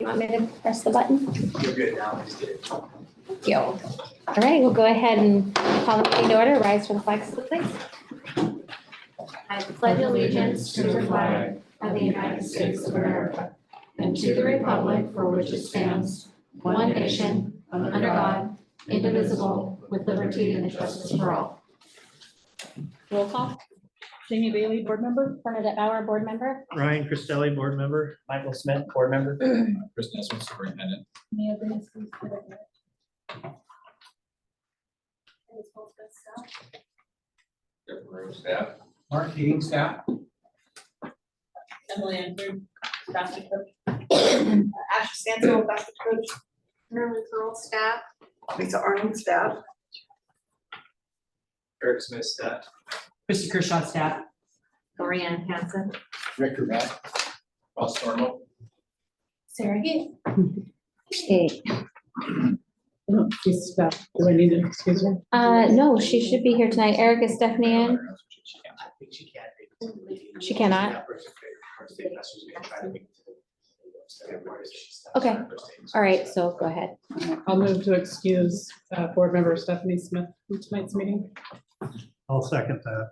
You want me to press the button? You're good now, I just did it. Thank you. All right, we'll go ahead and call the meeting to order. Rise for the flag salute, please. I pledge allegiance to the flag of the United States of America and to the republic for which it stands, one nation, under God, indivisible, with liberty and justice for all. Roll call. Jamie Bailey, board member. Bernadette Bauer, board member. Ryan Cristelli, board member. Michael Smith, board member. Chris Nesbitt, superintendent. Mia Bailey, Jeff Rose, staff. Mark Keating, staff. Emily Andrew, basket coach. Ashley Stansel, basket coach. Marilyn Curl, staff. Lisa Arnold, staff. Eric Smith, staff. Krista Kershaw, staff. Lorianne Hanson. Rick Rabat. Ross Stormo. Sarah Heath. Okay, She's staff. Do I need to excuse her? no, she should be here tonight. Erica Stephanie in. I think she can. She cannot. Okay. All right, so go ahead. I'll move to excuse board member Stephanie Smith from tonight's meeting. I'll second that.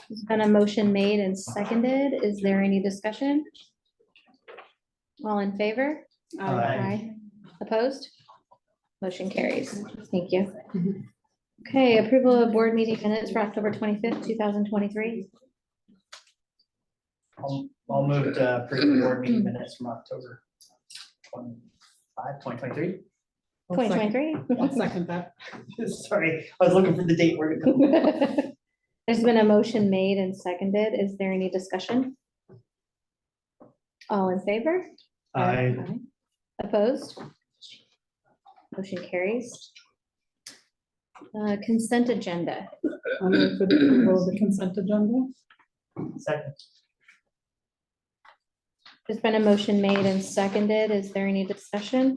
There's been a motion made and seconded. Is there any discussion? All in favor? Aye. Opposed? Motion carries. Thank you. Okay, approval of board meeting minutes for October 25th, 2023. I'll move to approve the board meeting minutes from October 2023. I'll second- 2023? I'll second that. Sorry, I was looking for the date where to go. There's been a motion made and seconded. Is there any discussion? All in favor? Aye. Opposed? Motion carries. Consent agenda. I'll move for the approval of the consent agenda. Second. There's been a motion made and seconded. Is there any discussion?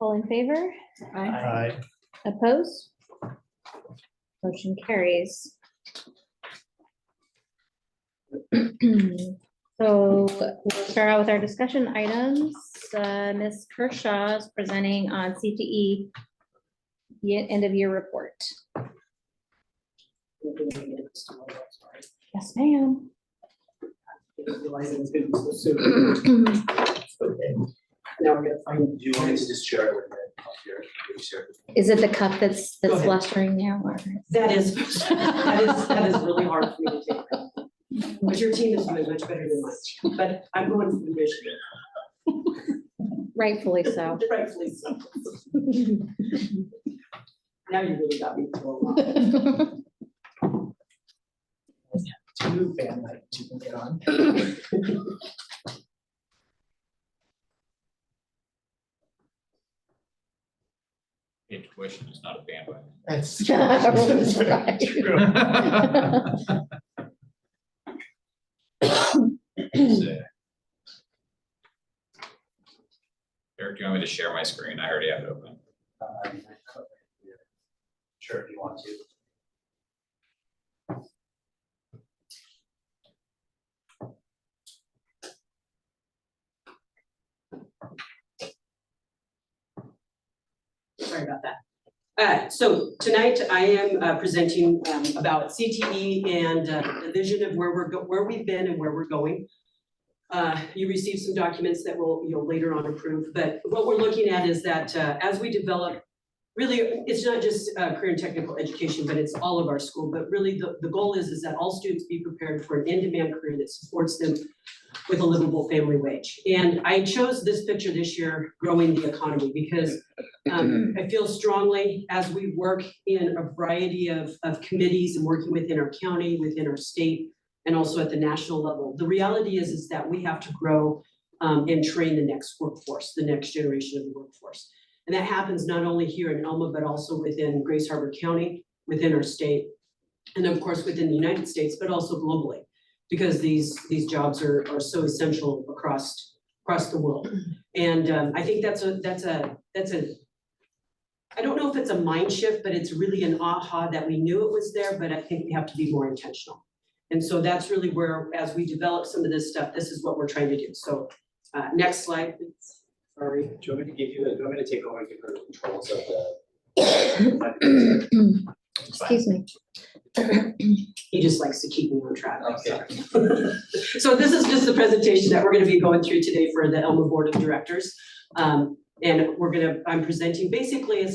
All in favor? Aye. Aye. Opposed? Motion carries. So we'll start out with our discussion items. Ms. Kershaw is presenting on CTE end of year report. Yes, ma'am. Now we're gonna find. Do you want me to just share it with the, share it? Is it the cup that's Go ahead. blustering now? or- That is really hard for me to take. But your team is doing much better than mine, but I'm going for the Michigan, Rightfully so. rightfully so. Now you really got me to go along. Two fan nights you can get on. Intuition is not a bandwagon. That's Right. true. Eric, do you want me to share my screen? I already have it open. Sure, if you want to. Sorry about that. So tonight I am presenting about CTE and the vision of where we've been and where we're going. You received some documents that you'll later on approve, but what we're looking at is that as we develop, really, it's not just career and technical education, but it's all of our school. But really, the goal is that all students be prepared for an in-demand career that supports them with a livable family wage. And I chose this picture this year, growing the economy, because I feel strongly as we work in a variety of committees and working within our county, within our state, and also at the national level. The reality is that we have to grow and train the next workforce, the next generation of the workforce. And that happens not only here in Elma, but also within Grace Harbor County, within our state, and of course within the United States, but also globally, because these jobs are so essential across the world. And I think that's a I don't know if it's a mind shift, but it's really an aha that we knew it was there, but I think we have to be more intentional. And so that's really where, as we develop some of this stuff, this is what we're trying to do. So next slide, please. Sorry. Do you want me to give you, do you want me to take over and give her the controls of the? Excuse me. He just likes to keep me on track. Okay. So this is just the presentation that we're gonna be going through today for the Elma Board of Directors. And I'm presenting basically a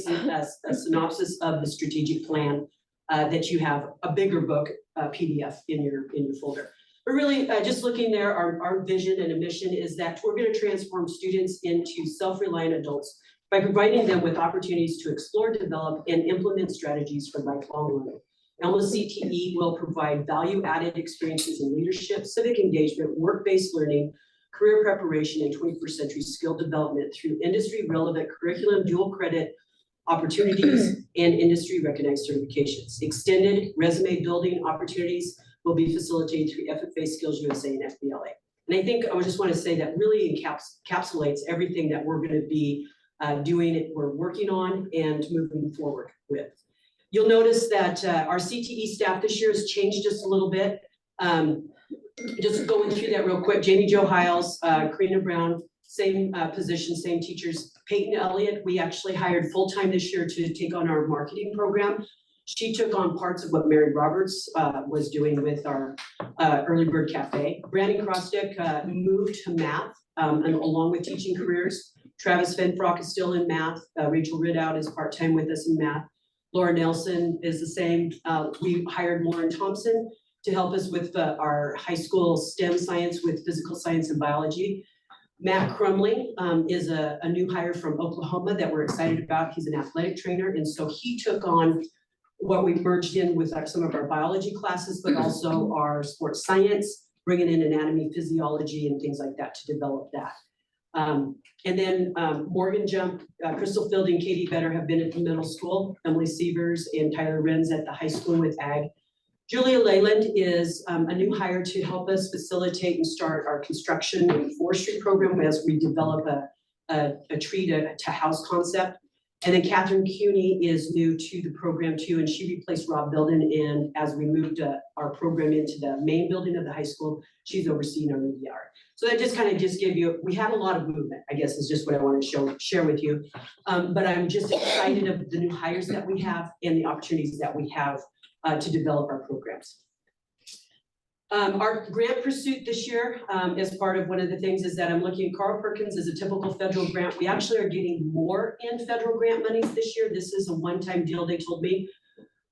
synopsis of the strategic plan that you have, a bigger book, PDF in your folder. But really, just looking there, our vision and a mission is that we're gonna transform students into self-reliant adults by providing them with opportunities to explore, develop, and implement strategies for lifelong learning. Elma CTE will provide value-added experiences in leadership, civic engagement, work-based learning, career preparation, and 21st century skill development through industry-relevant curriculum, dual credit opportunities, and industry-recognized certifications. Extended resume building opportunities will be facilitated through FFA Skills USA and FBLA. And I think I just want to say that really encapsulates everything that we're going to be doing, we're working on and moving forward with. You'll notice that our CTE staff this year has changed just a little bit. Just going through that real quick, Jamie Jo Hiles, Karina Brown, same position, same teachers. Peyton Elliott, we actually hired full-time this year to take on our marketing program. She took on parts of what Mary Roberts was doing with our Early Bird Cafe. Brandon Krostick moved to math and along with teaching careers. Travis Fenfrock is still in math. Rachel Ridout is part-time with us in math. Laura Nelson is the same. We hired Lauren Thompson to help us with our high school STEM science with physical science and biology. Matt Crumley is a new hire from Oklahoma that we're excited about. He's an athletic trainer, and so he took on what we merged in with some of our biology classes, but also our sports science, bringing in anatomy, physiology, and things like that to develop that. And then Morgan Jump, Crystal Fielding, Katie Better have been at the middle school. Emily Sievers and Tyler Renz at the high school with ag. Julia Leyland is a new hire to help us facilitate and start our construction and forestry program as we develop a tree to house concept. And then Catherine Cuny is new to the program too, and she replaced Rob Belden. And as we moved our program into the main building of the high school, she's overseeing our media art. So that just kind of gave you, we had a lot of movement, I guess is just what I want to share with you. But I'm just excited of the new hires that we have and the opportunities that we have to develop our programs. Our grant pursuit this year, as part of one of the things is that I'm looking, Carl Perkins is a typical federal grant. We actually are getting more in federal grant monies this year. This is a one-time deal, they told me.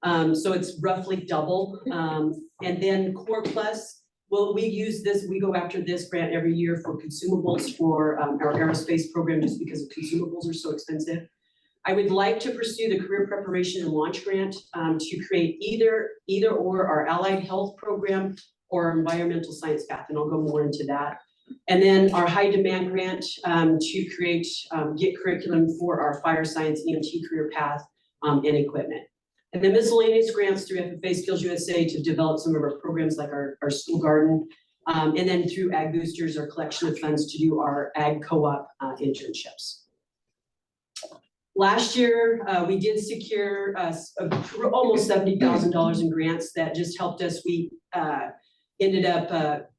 So it's roughly double. And then Core Plus, well, we use this, we go after this grant every year for consumables for our aerospace program just because the consumables are so expensive. I would like to pursue the career preparation and launch grant to create either or our allied health program or environmental science path, and I'll go more into that. And then our high demand grant to create, get curriculum for our fire science EMT career path and equipment. And then miscellaneous grants through FFA Skills USA to develop some of our programs like our school garden. And then through Ag Boosters, our collection of funds to do our ag co-op internships. Last year, we did secure almost $70,000 in grants that just helped us. We ended up,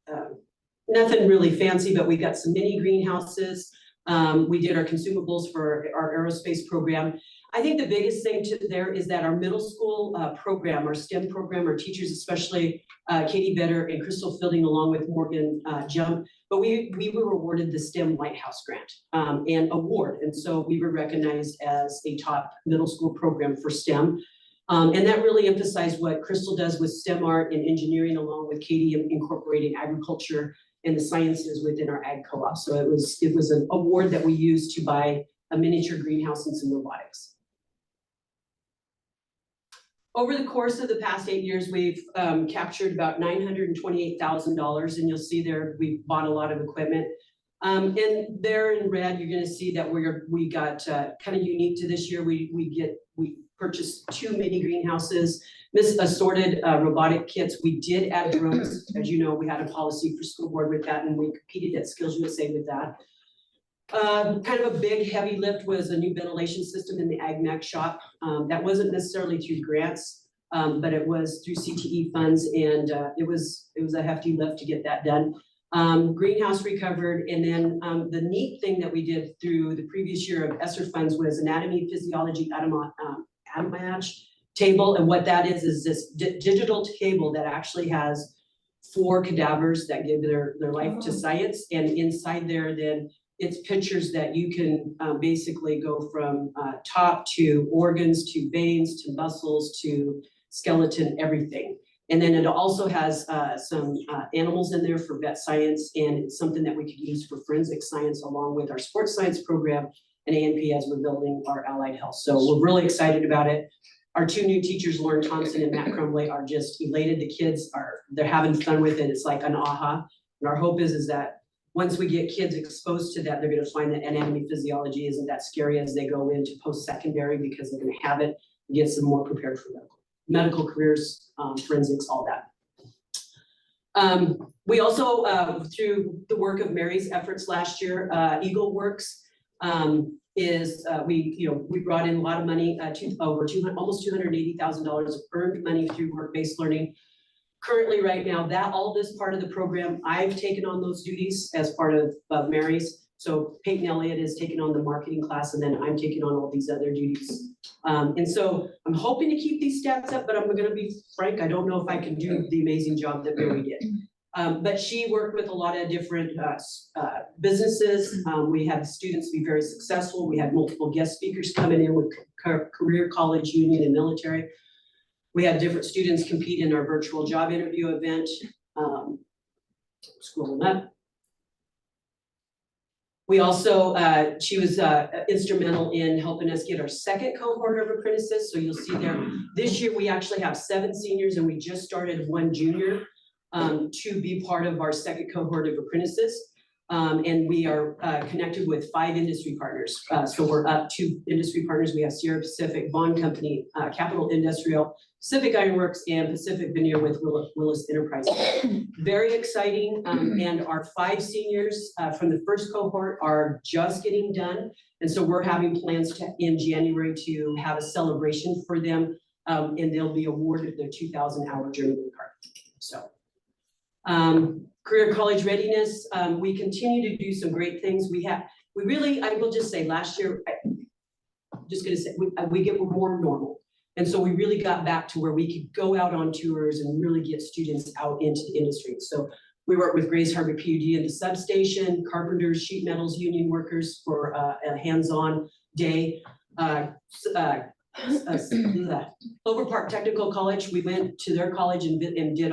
nothing really fancy, but we got some mini greenhouses. We did our consumables for our aerospace program. I think the biggest thing there is that our middle school program, our STEM program, our teachers, especially Katie Better and Crystal Fielding, along with Morgan Jump, but we were awarded the STEM Lighthouse Grant and award. And so we were recognized as a top middle school program for STEM. And that really emphasized what Crystal does with STEM art and engineering, along with Katie incorporating agriculture and the sciences within our ag co-op. So it was an award that we used to buy a miniature greenhouse and some robotics. Over the course of the past 8 years, we've captured about $928,000, and you'll see there we bought a lot of equipment. And there in red, you're going to see that we got kind of unique to this year. We purchased 2 mini greenhouses, assorted robotic kits. We did add drones. As you know, we had a policy for school board with that, and we competed at Skills USA with that. Kind of a big heavy lift was a new ventilation system in the Ag Mech shop. That wasn't necessarily through grants, but it was through CTE funds, and it was a hefty lift to get that done. Greenhouse recovered, and then the neat thing that we did through the previous year of ESSER funds was anatomy, physiology, Adamatch table, and what that is this digital table that actually has 4 cadavers that give their life to science, and inside there then it's pictures that you can basically go from top to organs to veins to muscles to skeleton, everything. And then it also has some animals in there for vet science, and it's something that we could use for forensic science along with our sports science program and A&P as we're building our allied health. So we're really excited about it. Our 2 new teachers, Lauren Thompson and Matt Crumbley, are just elated. The kids they're having fun with it. It's like an aha. And our hope is that once we get kids exposed to that, they're gonna find that anatomy physiology isn't that scary as they go into post-secondary, because they're gonna have it and get some more prepared for medical careers, forensics, all that. We also, through the work of Mary's efforts last year, Eagle Works we brought in a lot of money, almost $280,000 of earned money through work-based learning. Currently, right now, all this part of the program, I've taken on those duties as part of Mary's. So Peyton Elliott is taking on the marketing class, and then I'm taking on all these other duties. And so I'm hoping to keep these stats up, but I'm gonna be frank, I don't know if I can do the amazing job that Mary did. But she worked with a lot of different businesses. We had students be very successful. We had multiple guest speakers coming in with career, college, union, and military. We had different students compete in our virtual job interview event. Scrolling up. We also, she was instrumental in helping us get our 2nd cohort of apprentices. So you'll see there, this year we actually have 7 seniors, and we just started 1 junior to be part of our 2nd cohort of apprentices. And we are connected with 5 industry partners. So we're up 2 industry partners. We have Sierra Pacific, Bond Company, Capital Industrial, Pacific Ironworks, and Pacific Veneer with Willis Enterprises. Very exciting. And our 5 seniors from the 1st cohort are just getting done. And so we're having plans in January to have a celebration for them. And they'll be awarded their 2,000-hour journeyman card. So. Career college readiness, we continue to do some great things. I will just say, last year, I'm just gonna say, we get more normal. And so we really got back to where we could go out on tours and really get students out into the industry. So we work with Grays Harbor PUD in the substation, carpenters, sheet metals, union workers for a hands-on day. Clover Park Technical College, we went to their college and did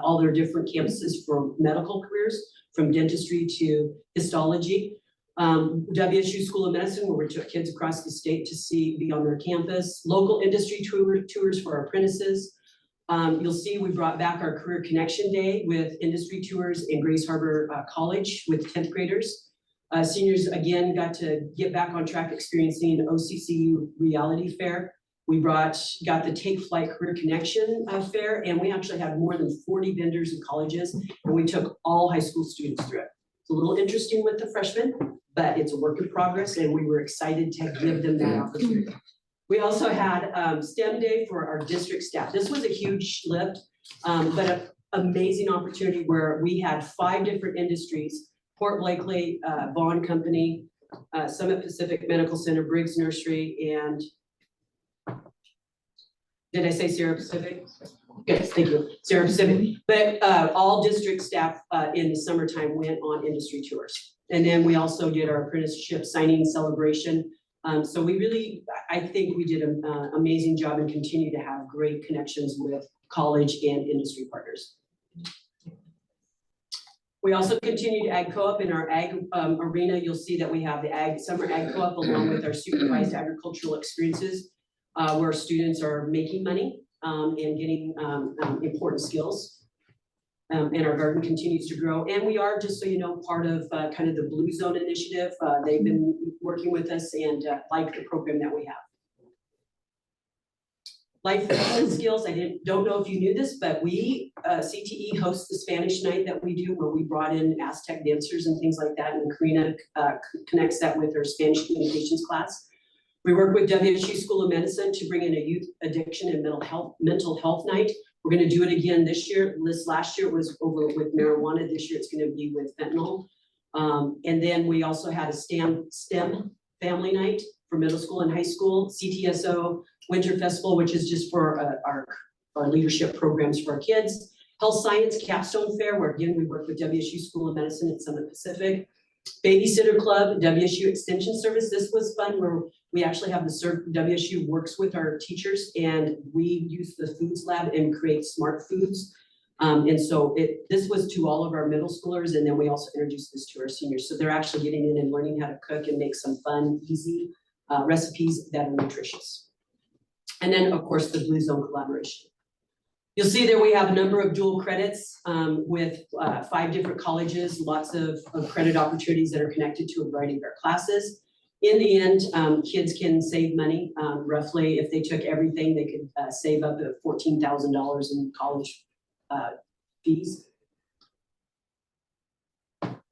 all their different campuses for medical careers, from dentistry to histology. WSU School of Medicine, where we took kids across the state to be on their campus. Local industry tours for our apprentices. You'll see we brought back our Career Connection Day with industry tours in Grays Harbor College with 10th graders. Seniors, again, got to get back on track experiencing OCCU Reality Fair. We got the Take Flight Career Connection Fair, and we actually had more than 40 vendors and colleges, and we took all high school students through it. It's a little interesting with the freshmen, but it's a work in progress, and we were excited to give them that opportunity. We also had STEM Day for our district staff. This was a huge lift, but an amazing opportunity where we had 5 different industries: Port Blakely, Bond Company, Summit Pacific Medical Center, Briggs Nursery, and did I say Sierra Pacific? Yes, thank you, Sierra Pacific. But all district staff in the summertime went on industry tours. And then we also did our apprenticeship signing celebration. So I think we did an amazing job and continue to have great connections with college and industry partners. We also continued Ag Co-op in our Ag arena. You'll see that we have the Summer Ag Co-op along with our supervised agricultural experiences, where students are making money and getting important skills. And our garden continues to grow. And we are, just so you know, part of kind of the Blue Zone initiative. They've been working with us and like the program that we have. Life skills, don't know if you knew this, but we, CTE hosts the Spanish night that we do, where we brought in Aztec dancers and things like that, and Karina connects that with her Spanish communications class. We work with WSU School of Medicine to bring in a youth addiction and mental health night. We're gonna do it again this year. Last year was over with marijuana. This year it's gonna be with fentanyl. And then we also had a STEM family night for middle school and high school, CTSO Winter Festival, which is just for our leadership programs for our kids. Health Science Capstone Fair, where again, we work with WSU School of Medicine at Summit Pacific. Babysitter Club, WSU Extension Service. This was fun where we actually have WSU works with our teachers and we use the foods lab and create smart foods. And so this was to all of our middle schoolers, and then we also introduced this to our seniors. So they're actually getting in and learning how to cook and make some fun, easy recipes that are nutritious. And then, of course, the Blue Zone collaboration. You'll see there we have a number of dual credits with 5 different colleges, lots of credit opportunities that are connected to a variety of our classes. In the end, kids can save money. Roughly, if they took everything, they could save up to $14,000 in college fees.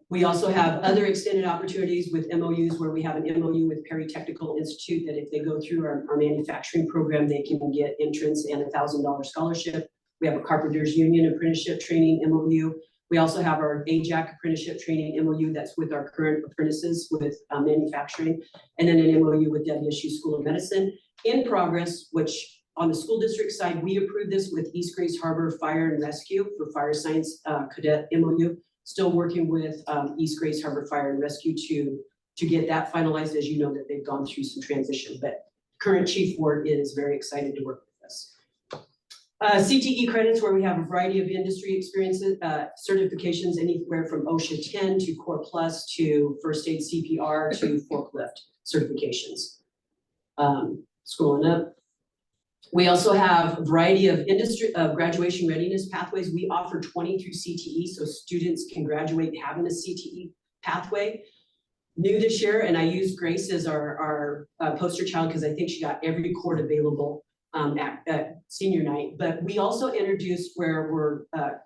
We also have other extended opportunities with MOUs where we have an MOU with Perry Technical Institute that if they go through our manufacturing program, they can get entrance and a $1,000 scholarship. We have a Carpenters Union apprenticeship training MOU. We also have our AJAC apprenticeship training MOU that's with our current apprentices with manufacturing, and then an MOU with WSU School of Medicine in progress, which on the school district side, we approved this with East Grace Harbor Fire and Rescue for Fire Science Cadet MOU. Still working with East Grace Harbor Fire and Rescue to get that finalized. As you know, that they've gone through some transition, but current Chief Ward is very excited to work with us. CTE credits, where we have a variety of industry experiences, certifications, anywhere from OSHA 10 to Core Plus to First Aid CPR to forklift certifications. Scrolling up. We also have a variety of graduation readiness pathways. We offer 20 through CTE, so students can graduate having a CTE pathway. New this year, and I used Grace as our poster child because I think she got every court available at senior night. But we also introduced where we're,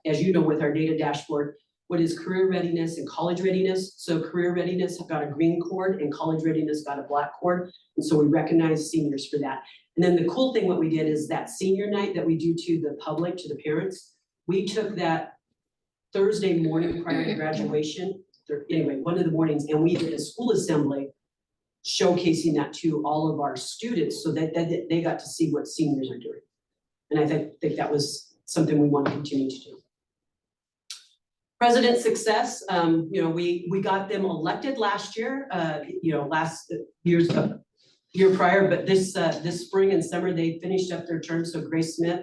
as you know, with our data dashboard, what is career readiness and college readiness. So career readiness got a green cord and college readiness got a black cord. And so we recognize seniors for that. And then the cool thing what we did is that senior night that we do to the public, to the parents, we took that Thursday morning prior to graduation, anyway, one of the mornings, and we did a school assembly showcasing that to all of our students so that they got to see what seniors are doing. And I think that was something we want to continue to do. President success, you know, we got them elected last year, you know, last year prior, but this spring and summer, they finished up their term. So Grace Smith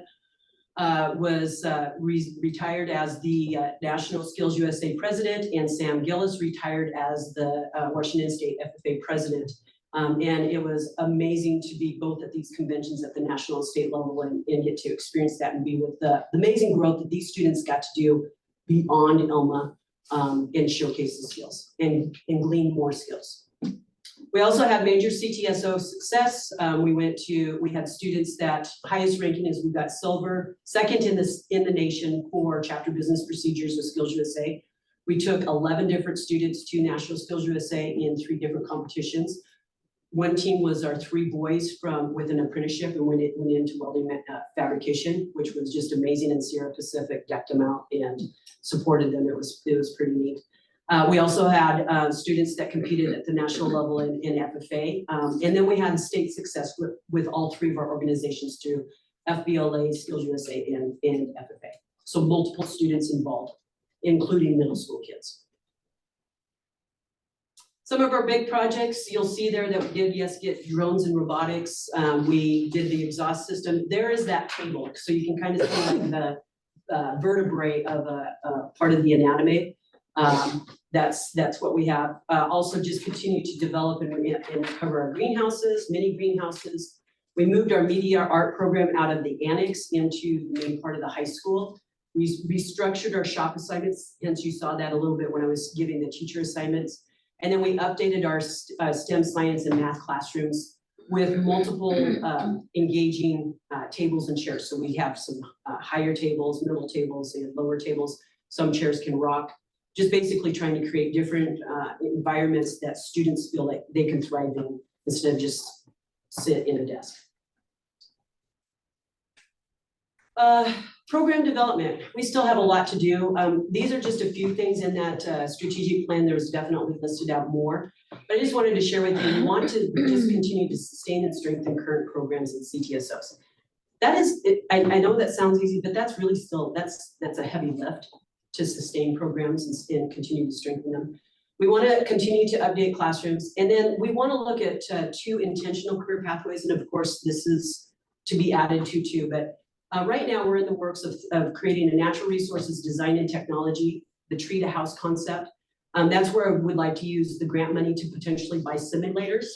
was retired as the National Skills USA president, and Sam Gillis retired as the Washington State FFA president. And it was amazing to be both at these conventions at the national and state level and get to experience that and be with the amazing growth that these students got to do beyond Elma and showcase the skills and glean more skills. We also had major CTSO success. We had students that highest ranking is we got silver, second in the nation for chapter business procedures with Skills USA. We took 11 different students to National Skills USA in 3 different competitions. One team was our 3 boys with an apprenticeship and went into welding fabrication, which was just amazing. And Sierra Pacific decked them out and supported them. It was pretty neat. We also had students that competed at the national level in FFA. And then we had state success with all 3 of our organizations through FBLA, Skills USA, and FFA. So multiple students involved, including middle school kids. Some of our big projects, you'll see there that we did, get drones and robotics. We did the exhaust system. There is that table, so you can kind of see like the vertebrae of a part of the anatomy. That's what we have. Also just continue to develop and cover our greenhouses, mini greenhouses. We moved our media art program out of the annex into the main part of the high school. We restructured our shop assignments, hence you saw that a little bit when I was giving the teacher assignments. And then we updated our STEM science and math classrooms with multiple engaging tables and chairs. So we have some higher tables, middle tables, and lower tables. Some chairs can rock. Just basically trying to create different environments that students feel like they can thrive in instead of just sit in a desk. Program development, we still have a lot to do. These are just a few things in that strategic plan. There's definitely listed out more. But I just wanted to share with you, we want to just continue to sustain and strengthen current programs and CTSOs. That is, I know that sounds easy, but that's really still, that's a heavy lift to sustain programs and continue to strengthen them. We want to continue to update classrooms, and then we want to look at 2 intentional career pathways, and of course, this is to be added to too, but right now, we're in the works of creating a natural resources design and technology, the tree to house concept. That's where I would like to use the grant money to potentially buy simulators.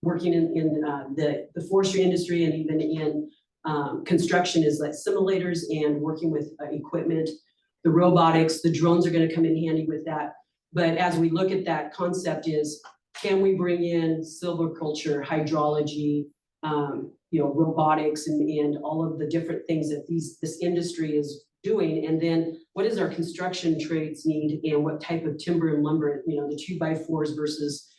Working in the forestry industry and even in construction is like simulators and working with equipment. The robotics, the drones are going to come in handy with that. But as we look at that concept is, can we bring in silviculture, hydrology, robotics and all of the different things that this industry is doing, and then what does our construction trades need and what type of timber and lumber, the 2x4s versus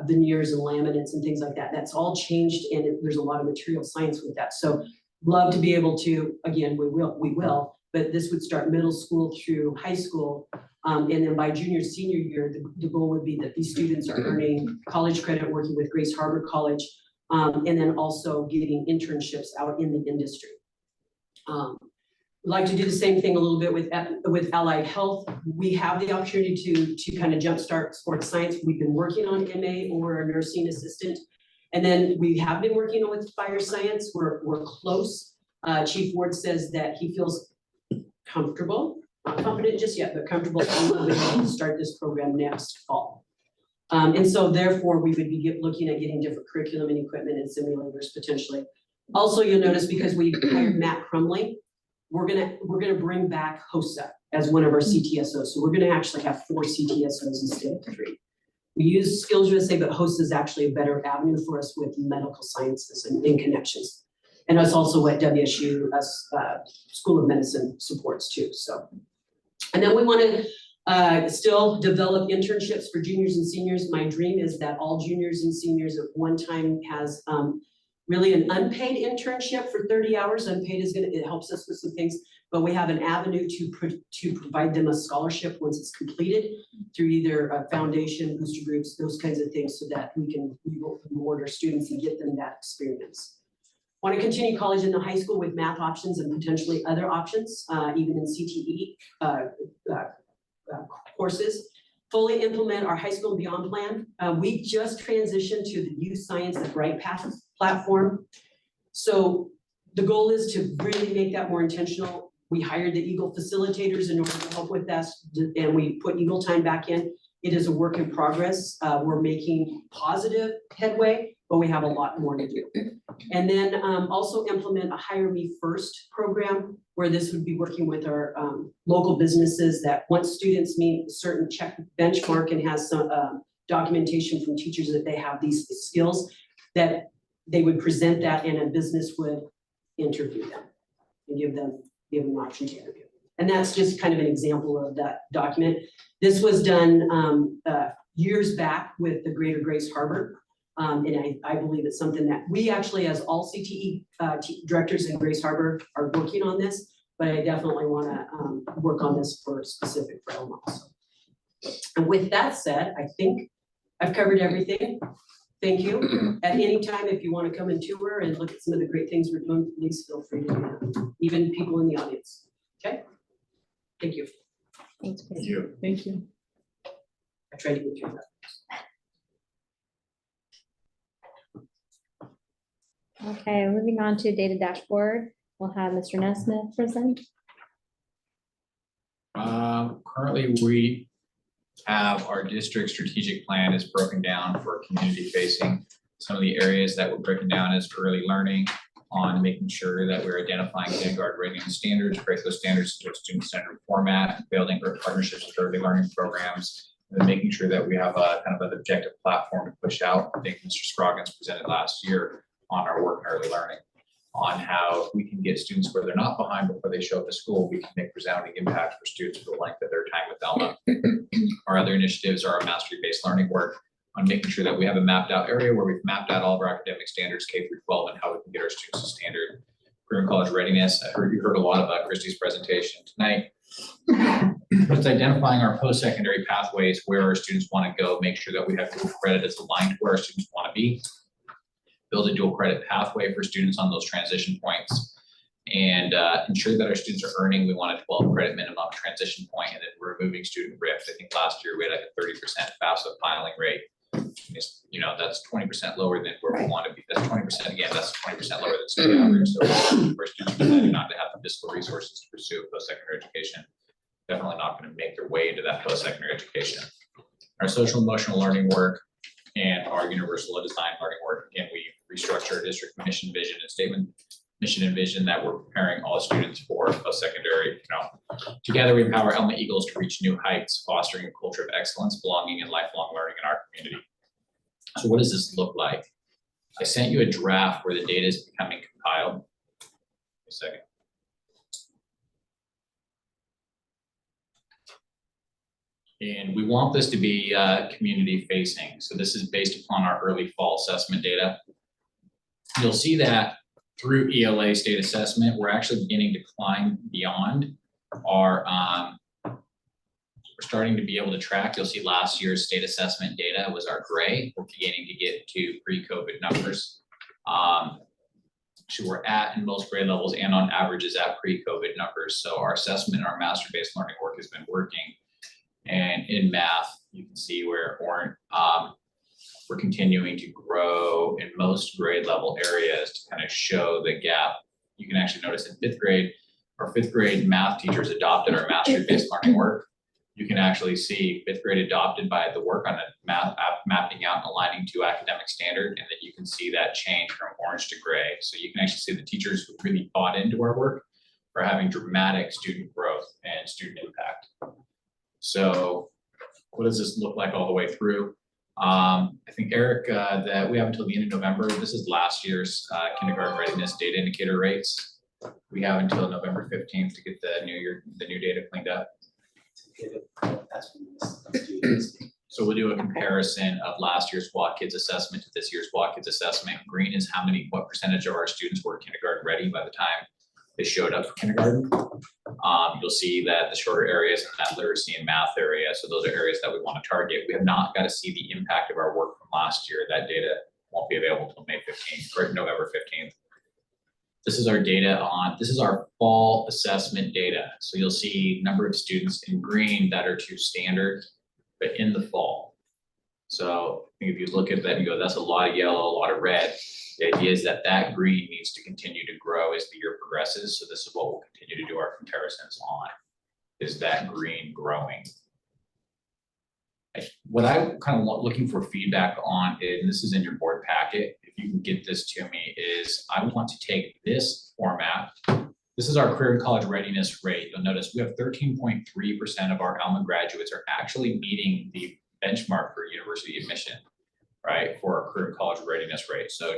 veneers and laminates and things like that. That's all changed, and there's a lot of material science with that. So love to be able to, again, we will, but this would start middle school through high school. And then by junior, senior year, the goal would be that these students are earning college credit working with Grace Harbor College, and then also getting internships out in the industry. We'd like to do the same thing a little bit with allied health. We have the opportunity to kind of jumpstart sports science. We've been working on MA or a nursing assistant. And then we have been working with fire science. We're close. Chief Ward says that he feels comfortable, not confident just yet, but comfortable to start this program next fall. And so therefore we would be looking at getting different curriculum and equipment and simulators potentially. Also, you'll notice because we hired Matt Crumley, we're gonna bring back HOSA as one of our CTSOs. So we're gonna actually have 4 CTSOs instead of 3. We use Skills USA, but HOSA is actually a better avenue for us with medical sciences and connections. And that's also what WSU School of Medicine supports too. So, and then we want to still develop internships for juniors and seniors. My dream is that all juniors and seniors at one time has really an unpaid internship for 30 hours. Unpaid it helps us with some things, but we have an avenue to provide them a scholarship once it's completed through either a foundation, booster groups, those kinds of things, so that we can reward our students and get them that experience. Want to continue college in the high school with math options and potentially other options, even in CTE courses. Fully implement our high school and beyond plan. We just transitioned to the Youth Science at Bright Path platform. So the goal is to really make that more intentional. We hired the Eagle facilitators in order to help with that, and we put Eagle time back in. It is a work in progress. We're making positive headway, but we have a lot more to do. And then also implement a Hire Me First program, where this would be working with our local businesses that once students meet a certain check benchmark and has some documentation from teachers that they have these skills, that they would present that and a business would interview them and give them an option to interview. And that's just kind of an example of that document. This was done years back with the Greater Grace Harbor. And I believe it's something that we actually, as all CTE directors in Grace Harbor, are working on this, but I definitely want to work on this for specific for Elma also. And with that said, I think I've covered everything. Thank you. At any time, if you want to come and tour and look at some of the great things we're doing, please feel free to do that. Even people in the audience. Okay? Thank you. Thanks, Chris. Thank you. I tried to get through that. Okay, moving on to data dashboard. We'll have Mr. Nesmith present. Currently, we have our district strategic plan is broken down for community facing. Some of the areas that we're breaking down is early learning, on making sure that we're identifying kindergarten rating standards, break those standards into a student-centered format, building partnerships with early learning programs, and then making sure that we have a kind of an objective platform to push out. I think Mr. Scroggins presented last year on our work in early learning, on how we can get students where they're not behind before they show up to school. We can make resounding impact for students for the length of their time with Elma. Our other initiatives are our mastery-based learning work, on making sure that we have a mapped out area where we've mapped out all of our academic standards, K through 12, and how we can get our students to standard career and college readiness. You heard a lot about Christy's presentation tonight. It's identifying our post-secondary pathways, where our students want to go, make sure that we have dual credit that's aligned to where our students want to be. Build a dual credit pathway for students on those transition points, and ensure that our students are earning. We want a 12 credit minimum transition point, and then we're removing student drift. I think last year we had like a 30% FAFSA filing rate. You know, that's 20% lower than where we want to be. That's 20% again, that's 20% lower than state average. So for students deciding not to have the fiscal resources to pursue post-secondary education, definitely not going to make their way into that post-secondary education. Our social emotional learning work and our universal design learning work. Again, we restructure our district mission, vision, and statement, mission and vision that we're preparing all students for post-secondary. Together we empower Elma Eagles to reach new heights, fostering a culture of excellence, belonging, and lifelong learning in our community. So what does this look like? I sent you a draft where the data is becoming compiled. A second. And we want this to be community facing. So this is based upon our early fall assessment data. You'll see that through ELA state assessment, we're actually beginning to climb beyond our, we're starting to be able to track. You'll see last year's state assessment data was our gray. We're beginning to get to pre-COVID numbers. So we're at in most grade levels and on average is at pre-COVID numbers. So our assessment and our master-based learning work has been working. And in math, you can see where we're continuing to grow in most grade level areas to kind of show the gap. You can actually notice in fifth grade, our fifth grade math teachers adopted our mastery-based learning work. You can actually see fifth grade adopted by the work on a math mapping out and aligning to academic standard. And then you can see that change from orange to gray. So you can actually see the teachers who really bought into our work are having dramatic student growth and student impact. So what does this look like all the way through? I think, Eric, that we have until the end of November. This is last year's kindergarten readiness data indicator rates. We have until November 15th to get the new data cleaned up. So we'll do a comparison of last year's WAC Kids assessment to this year's WAC Kids assessment. Green is what percentage of our students were kindergarten ready by the time they showed up for kindergarten. You'll see that the shorter areas in that literacy and math area, so those are areas that we want to target. We have not got to see the impact of our work from last year. That data won't be available until May 15th or November 15th. This is our data this is our fall assessment data. So you'll see number of students in green that are to standard, but in the fall. So I think if you look at that and go, that's a lot of yellow, a lot of red. The idea is that that green needs to continue to grow as the year progresses. So this is what we'll continue to do our comparisons on, is that green growing. What I kind of want looking for feedback on, and this is in your board packet, if you can get this to me, is I want to take this format. This is our career and college readiness rate. You'll notice we have 13.3% of our Alma graduates are actually meeting the benchmark for university admission, right, for our career and college readiness rate. So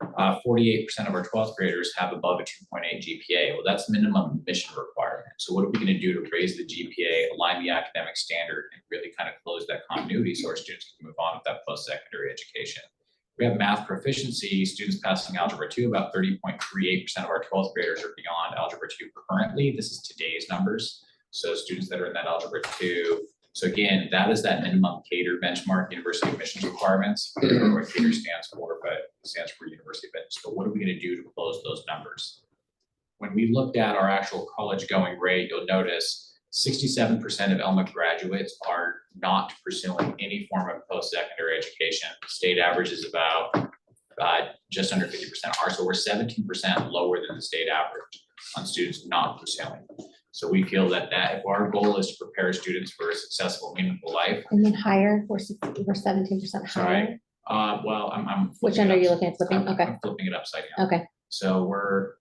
48% of our 12th graders have above a 2.8 GPA. Well, that's minimum admission requirement. So what are we going to do to raise the GPA, align the academic standard, and really kind of close that continuity so our students can move on with that post-secondary education? We have math proficiency, students passing Algebra 2, about 30.38% of our 12th graders are beyond Algebra 2 currently. This is today's numbers. So students that are in that Algebra 2. So again, that is that minimum CATER benchmark, university admissions requirements. I don't know what CATER stands for, but it stands for university admissions. But what are we going to do to close those numbers? When we looked at our actual college going rate, you'll notice 67% of Elma graduates are not pursuing any form of post-secondary education. State average is about just under 50% are. So we're 17% lower than the state average on students not pursuing. So we feel that if our goal is to prepare students for a successful, meaningful life. And then higher, we're 17% higher. Well, I'm. Which end are you looking at flipping? Okay. I'm flipping it upside down. Okay. So we're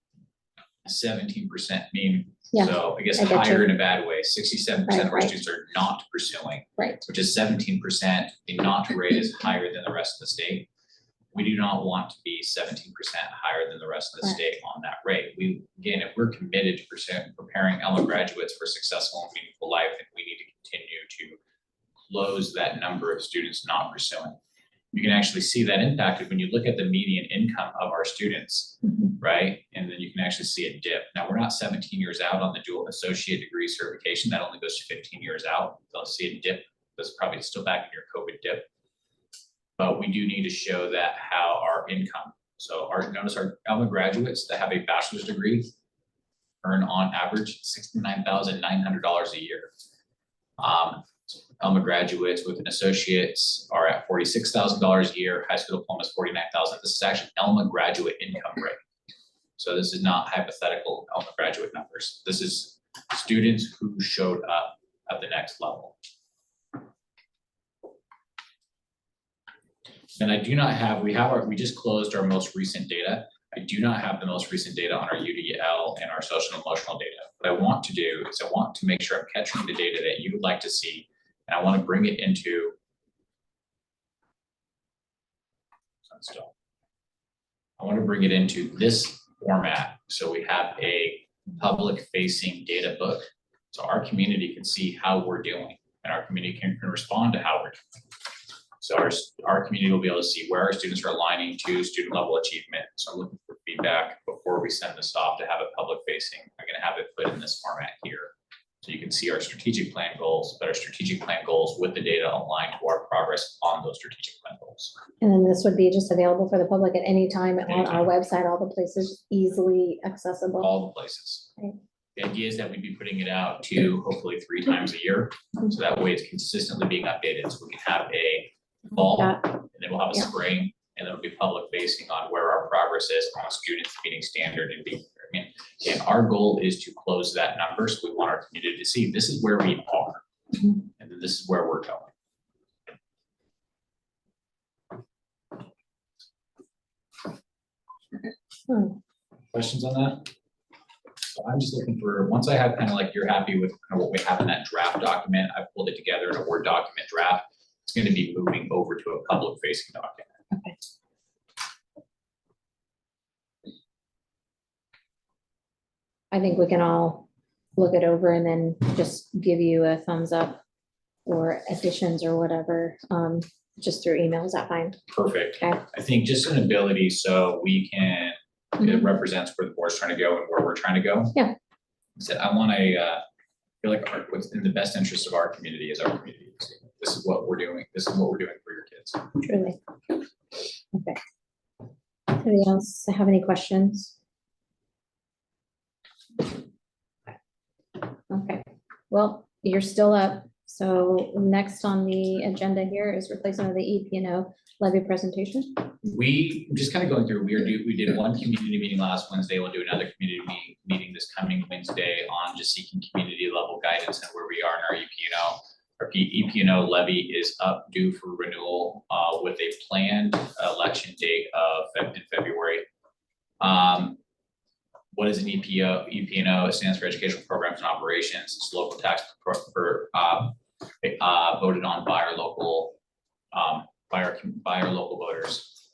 17% mean. Yeah, So I guess I get higher you. in a bad way. 67% of our Right. students are not pursuing, Right. which is 17%. The not rate is higher than the rest of the state. We do not want to be 17% higher than the rest of the Correct. state on that rate. Again, if we're committed to preparing Elma graduates for a successful and meaningful life, then we need to continue to close that number of students not pursuing. You can actually see that impacted when you look at the median income of our students, right? And then you can actually see a dip. Now, we're not 17 years out on the dual associate degree certification. That only goes to 15 years out. They'll see a dip. That's probably still back in your COVID dip. But we do need to show that how our income. So notice our Alma graduates that have a bachelor's degree earn on average $69,900 a year. Alma graduates with an associate's are at $46,000 a year, high school diploma is $49,000. This is actually Alma graduate income rate. So this is not hypothetical Alma graduate numbers. This is students who showed up at the next level. And I do not have, we just closed our most recent data. I do not have the most recent data on our UDL and our social and emotional data. What I want to do is I want to make sure I'm catching the data that you would like to see. And I want to bring it into this format. So we have a public facing data book. So our community can see how we're doing and our community can respond to how we're doing. So our community will be able to see where our students are aligning to student level achievement. So I'm looking for feedback before we send this off to have it public facing. I'm going to have it put in this format here. So you can see our strategic plan goals, but our strategic plan goals with the data aligned to our progress on those strategic plan goals. And then this would be just available for the public at any time on our website, all the places easily accessible. All the places. Right. The idea is that we'd be putting it out to hopefully 3 times a year. So that way it's consistently being updated. So we can have a fall, and then we'll have a Yeah. spring, and then it'll be public facing on where our progress is on students meeting standard and being, and our goal is to close that number. So we want our community to see this is where we are, and then this is where we're going. Questions on that? So I'm just looking for, once I have kind of like, you're happy with kind of what we have in that draft document, I pulled it together in a Word document draft. It's going to be moving over to a public facing document. Okay. I think we can all look it over and then just give you a thumbs up or additions or whatever, just through email. Is that fine? Perfect. Okay. I think just an ability so we can, it represents where the board's trying to go and where we're trying to go. Yeah. So I want to feel like what's in the best interest of our community is our community. This is what we're doing. This is what we're doing for your kids. Truly. Okay. Anybody else have any questions? Okay, well, you're still up. So next on the agenda here is replacement of the EP&O levy presentation. We just kind of going through, we did one community meeting last Wednesday. We'll do another community meeting this coming Wednesday on just seeking community level guidance and where we are in our EP&O. Our EP&O levy is up due for renewal with a planned election date of in February. What is an EP&O? It stands for Educational Programs and Operations. It's local tax voted on by our local voters,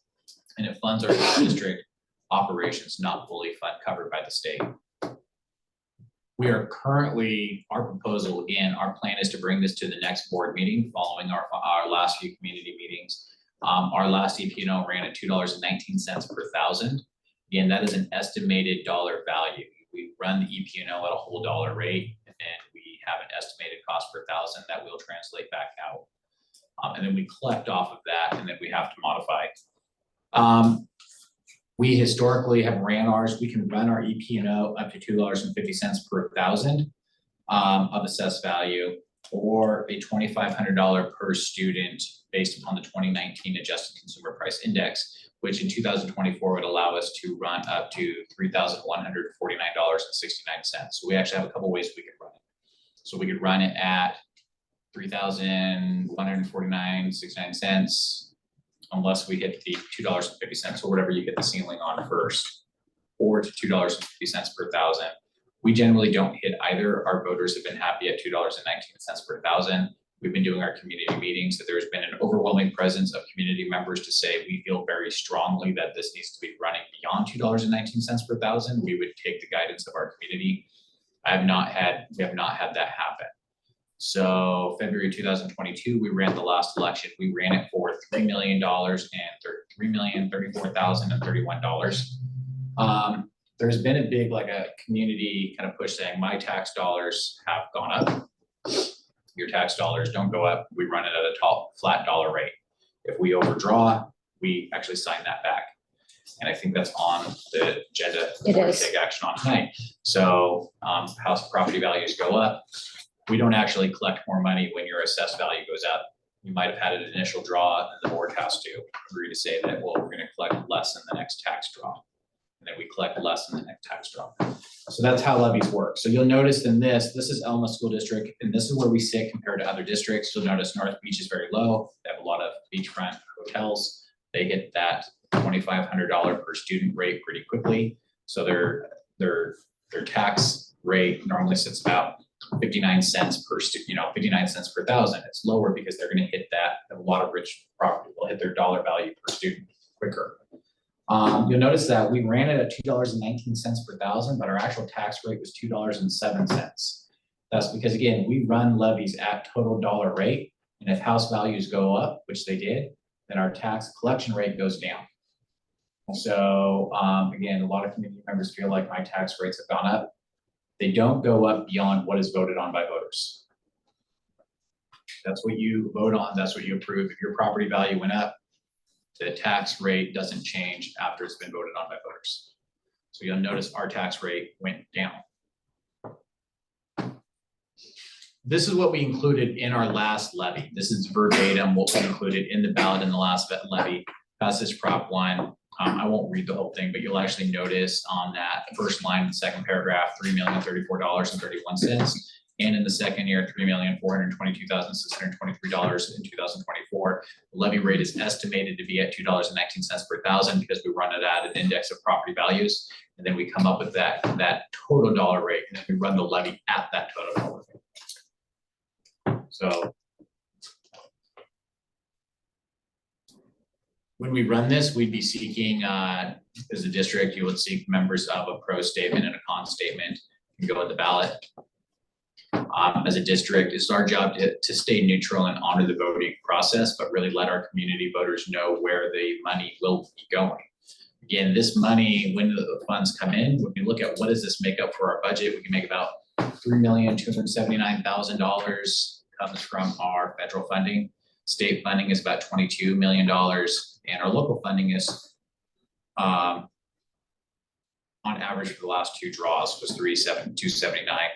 and it funds our district operations not fully covered by the state. We are currently, our proposal, again, our plan is to bring this to the next board meeting following our last few community meetings. Our last EP&O ran at $2.19 per thousand. Again, that is an estimated dollar value. We run the EP&O at a whole dollar rate, and then we have an estimated cost per thousand that will translate back out. And then we collect off of that, and then we have to modify. We historically have ran ours. We can run our EP&O up to $2.50 per thousand of assessed value, or a $2,500 per student based upon the 2019 Adjusted Consumer Price Index, which in 2024 would allow us to run up to $3,149.69. So we actually have a couple ways we could run it. So we could run it at $3,149.69, unless we hit the $2.50 or whatever you get the ceiling on first, or to $2.50 per thousand. We generally don't hit either. Our voters have been happy at $2.19 per thousand. We've been doing our community meetings, that there's been an overwhelming presence of community members to say we feel very strongly that this needs to be running beyond $2.19 per thousand. We would take the guidance of our community. We have not had that happen. So February 2022, we ran the last election. We ran it for $3 million and $3,034,031. There's been a big, like a community kind of push saying my tax dollars have gone up. Your tax dollars don't go up. We run it at a flat dollar rate. If we overdraw, we actually sign that back. And I think that's on the agenda It for is. take action on tonight. So house property values go up. We don't actually collect more money when your assessed value goes up. You might have had an initial draw and the board has to agree to say that, well, we're gonna collect less in the next tax draw. And then we collect less in the next tax draw. So that's how levies work. So you'll notice in this is Elma School District, and this is where we sit compared to other districts. You'll notice North Beach is very low. They have a lot of beachfront hotels. They hit that $2,500 per student rate pretty quickly. So their tax rate normally sits about 59 cents per 59 cents per thousand. It's lower because they're gonna hit that. A lot of rich property will hit their dollar value per student quicker. You'll notice that we ran it at $2.19 per thousand, but our actual tax rate was $2.07. That's because, again, we run levies at total dollar rate, and if house values go up, which they did, then our tax collection rate goes down. So, again, a lot of community members feel like my tax rates have gone up. They don't go up beyond what is voted on by voters. That's what you vote on, that's what you approve. If your property value went up, the tax rate doesn't change after it's been voted on by voters. So you'll notice our tax rate went down. This is what we included in our last levy. This is verbatim what we included in the ballot in the last levy, Passage Prop 1. I won't read the whole thing, but you'll actually notice on that first line, the second paragraph, $3,034,31. And in the second year, $3,422,623 in 2024. The levy rate is estimated to be at $2.19 per thousand because we run it at an index of property values. And then we come up with that total dollar rate, and then we run the levy at that total dollar rate. So when we run this, we'd be seeking, as a district, you would seek members of a pro statement and a con statement and go with the ballot. As a district, it's our job to stay neutral and honor the voting process, but really let our community voters know where the money will be going. Again, this money, when the funds come in, when we look at what does this make up for our budget, we can make about $3,279,000 comes from our federal funding. State funding is about $22 million, and our local funding is, on average for the last two draws was $279.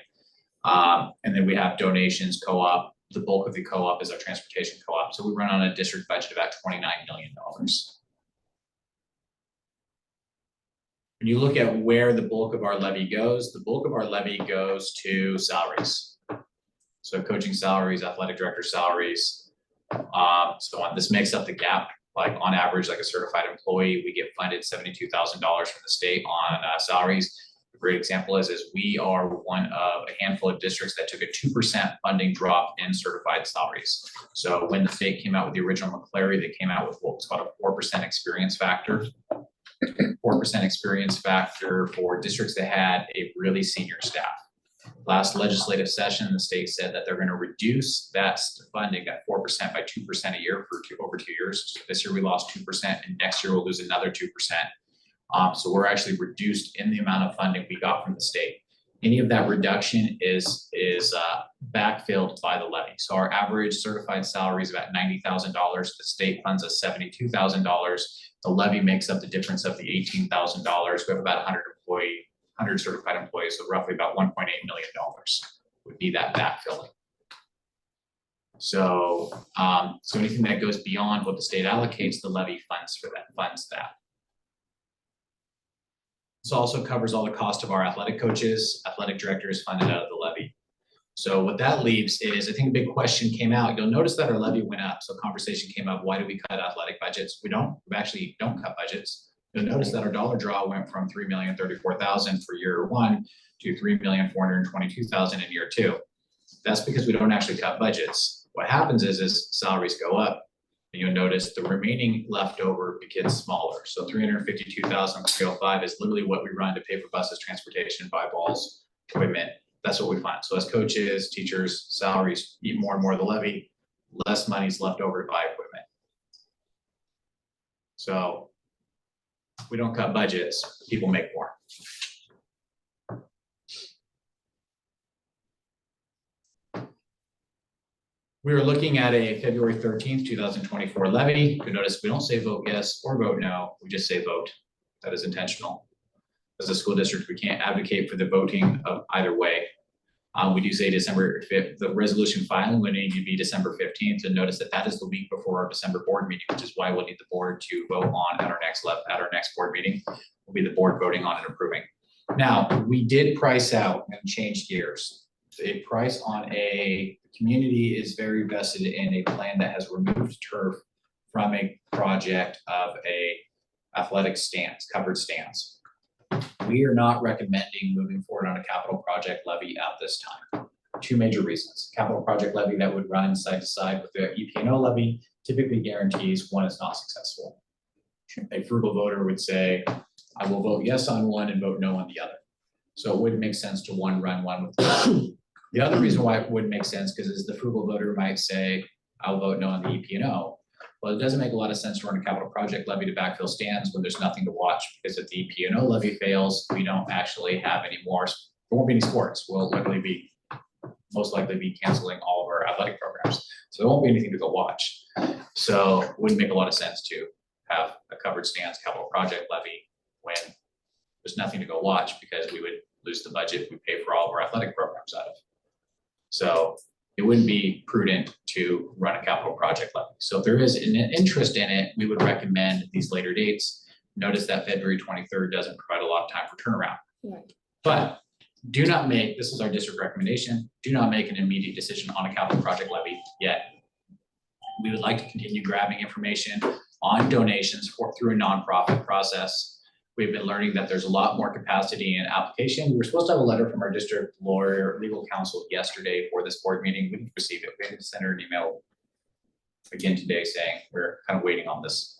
And then we have donations, co-op. The bulk of the co-op is our transportation co-op. So we run on a district budget about $29 million. When you look at where the bulk of our levy goes, the bulk of our levy goes to salaries. So coaching salaries, athletic director salaries, so on. This makes up the gap. Like on average, like a certified employee, we get funded $72,000 from the state on salaries. A great example is we are one of a handful of districts that took a 2% funding drop in certified salaries. So when the state came out with the original McClary, they came out with what's called a 4% experience factor. 4% experience factor for districts that had a really senior staff. Last legislative session, the state said that they're going to reduce that funding at 4% by 2% a year for over 2 years. So this year we lost 2%, and next year we'll lose another 2%. So we're actually reduced in the amount of funding we got from the state. Any of that reduction is backfilled by the levy. So our average certified salary is about $90,000. The state funds us $72,000. The levy makes up the difference of the $18,000. We have about 100 certified employees, so roughly about $1.8 million would be that backfilling. So, so anything that goes beyond what the state allocates, the levy funds that. This also covers all the cost of our athletic coaches. Athletic director is funded out of the levy. So what that leaves is, I think a big question came out. You'll notice that our levy went up. So conversation came up, why do we cut athletic budgets? We actually don't cut budgets. You'll notice that our dollar draw went from $3,034,000 for year one to $3,422,000 in year two. That's because we don't actually cut budgets. What happens is salaries go up, and you'll notice the remaining leftover gets smaller. So $352,305 is literally what we run to pay for buses, transportation, buy balls, equipment, That's what we find. So as coaches, teachers, salaries eat more and more of the levy, less money is left over to buy equipment. So we don't cut budgets, people make more. We are looking at a February 13th, 2024 levy. You'll notice we don't say vote yes or vote no, we just say vote. That is intentional. As a school district, we can't advocate for the voting of either way. We do say December 5th, the resolution filing would need to be December 15th, and notice that that is the week before our December board meeting, which is why we'll need the board to vote on at our next board meeting. Will be the board voting on and approving. Now, we did price out and change gears. A price on a community is very vested in a plan that has removed turf from a project of a athletic stands, covered stands. We are not recommending moving forward on a capital project levy at this time. Two major reasons. Capital project levy that would run side to side with the EP&O levy typically guarantees one is not successful. A frugal voter would say, I will vote yes on one and vote no on the other. So it wouldn't make sense to run one with the other. The other reason why it wouldn't make sense, because as the frugal voter might say, I'll vote no on the EP&O. Well, it doesn't make a lot of sense to run a capital project levy to backfill stands when there's nothing to watch, because if the EP&O levy fails, we don't actually have any more, there won't be any sports. We'll literally most likely be canceling all of our athletic programs. So there won't be anything to go watch. So it wouldn't make a lot of sense to have a covered stands capital project levy when there's nothing to go watch, because we would lose the budget we pay for all of our athletic programs out of. So it wouldn't be prudent to run a capital project levy. So if there is an interest in it, we would recommend these later dates. Notice that February 23rd doesn't provide a lot of time for turnaround. Right. But do not make, this is our district recommendation, do not make an immediate decision on a capital project levy yet. We would like to continue grabbing information on donations through a nonprofit process. We've been learning that there's a lot more capacity in application. We were supposed to have a letter from our district lawyer, legal counsel yesterday for this board meeting. We didn't receive it. We had to send her an email again today saying we're kind of waiting on this.